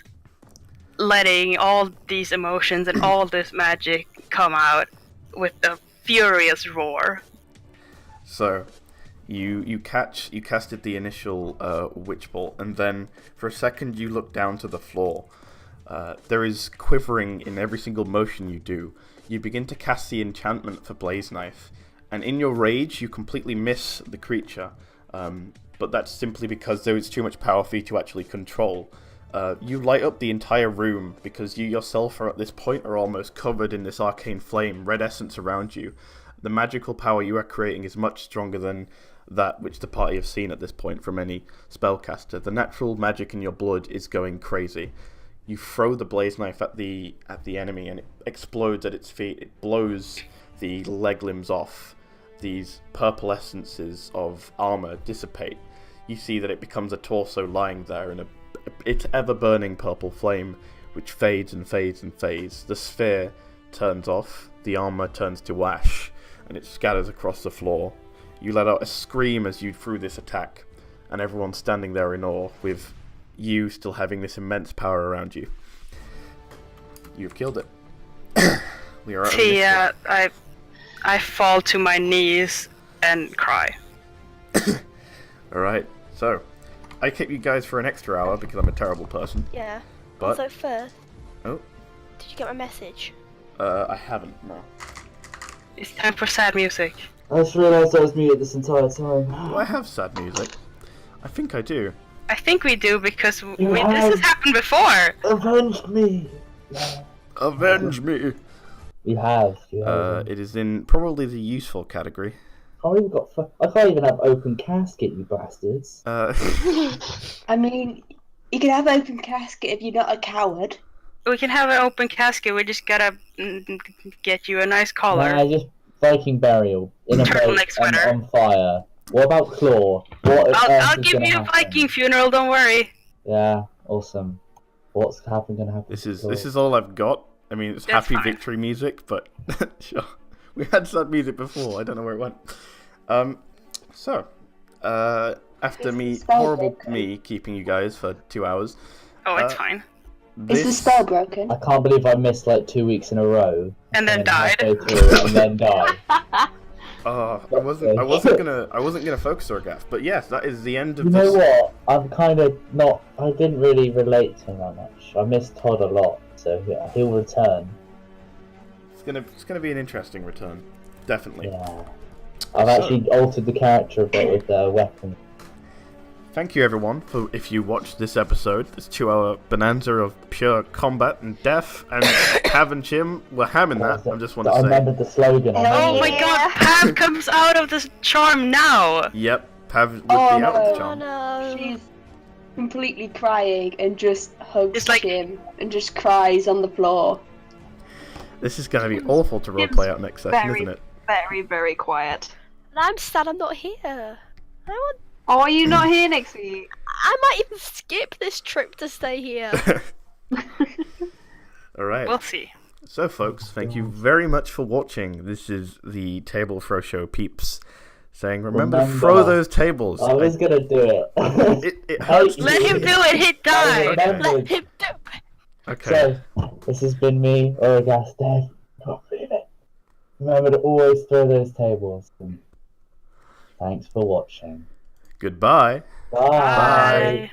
letting all these emotions and all this magic come out with a furious roar. So, you casted the initial witch bolt, and then for a second you look down to the floor. There is quivering in every single motion you do. You begin to cast the enchantment for Blaze Knife, and in your rage you completely miss the creature. but that's simply because there is too much power for you to actually control. You light up the entire room because you yourself are at this point are almost covered in this arcane flame, red essence around you. The magical power you are creating is much stronger than that which the party have seen at this point from any spellcaster. The natural magic in your blood is going crazy. You throw the blaze knife at the enemy and it explodes at its feet. It blows the leg limbs off. These purple essences of armor dissipate. You see that it becomes a torso lying there in its ever-burning purple flame, which fades and fades and fades. The sphere turns off, the armor turns to ash, and it scatters across the floor. You let out a scream as you threw this attack, and everyone's standing there in awe, with you still having this immense power around you. You've killed it. We are at I fall to my knees and cry. Alright, so I kept you guys for an extra hour because I'm a terrible person. Yeah. But Also, first. Oh. Did you get my message? I haven't, no. It's time for sad music. I just realised I was muted this entire time. Do I have sad music? I think I do. I think we do because this have- has happened before. Avenge me! Avenge me! You have. It is in probably the useful category. I can't even have open casket, you bastards. I mean, you can have open casket if you're not a coward. We can have an open casket. We just gotta get you a nice collar. Nah, just Viking burial in a Turtleneck boat and sweater. on fire. What about Claw? What on I'll earth is give gonna you a happen? Viking funeral. Don't worry. Yeah, awesome. What's gonna happen? This is to Claw? all I've got. I mean, it's That's happy fine. victory music, but sure. We had sad music before. I don't know where it went. After me, It's spell horrible broken. me keeping you guys for 2 hours. Oh, it's fine. Is the spell broken? I can't believe I missed like 2 weeks in a row. And then died. halfway through and then died. I wasn't gonna focus Uragath, but yes, that is the end of You this. know what? I'm kind of not. I didn't really relate to him that much. I miss Todd a lot, so he'll return. It's gonna be an interesting return, definitely. Yeah. I've actually altered the character a bit with the weapon. Thank you everyone for if you watched this episode, this 2-hour bonanza of pure combat and death, and Cav and Chim were hamming that. I just want to I say. remembered the slogan. Oh my god, Pav comes out of this charm now! Yep, Pav with Oh, the out no. of the Oh charm. no. She's completely crying and just hugs It's like- him and just cries on the floor. This is gonna be awful to roleplay out next session, Very, isn't it? very, very quiet. And I'm sad I'm not here. Oh, are you not here next week? I might even skip this trip to stay here. Alright. We'll see. So folks, thank you very much for watching. This is the Table Throw Show peeps saying, remember to throw those tables. I was gonna do it. It hurts. Let him do it, hit die! Okay. Let him do it. Okay. So, this has been me, Uragath Dead. Remember to always throw those tables. And thanks for watching. Goodbye. Bye. Bye.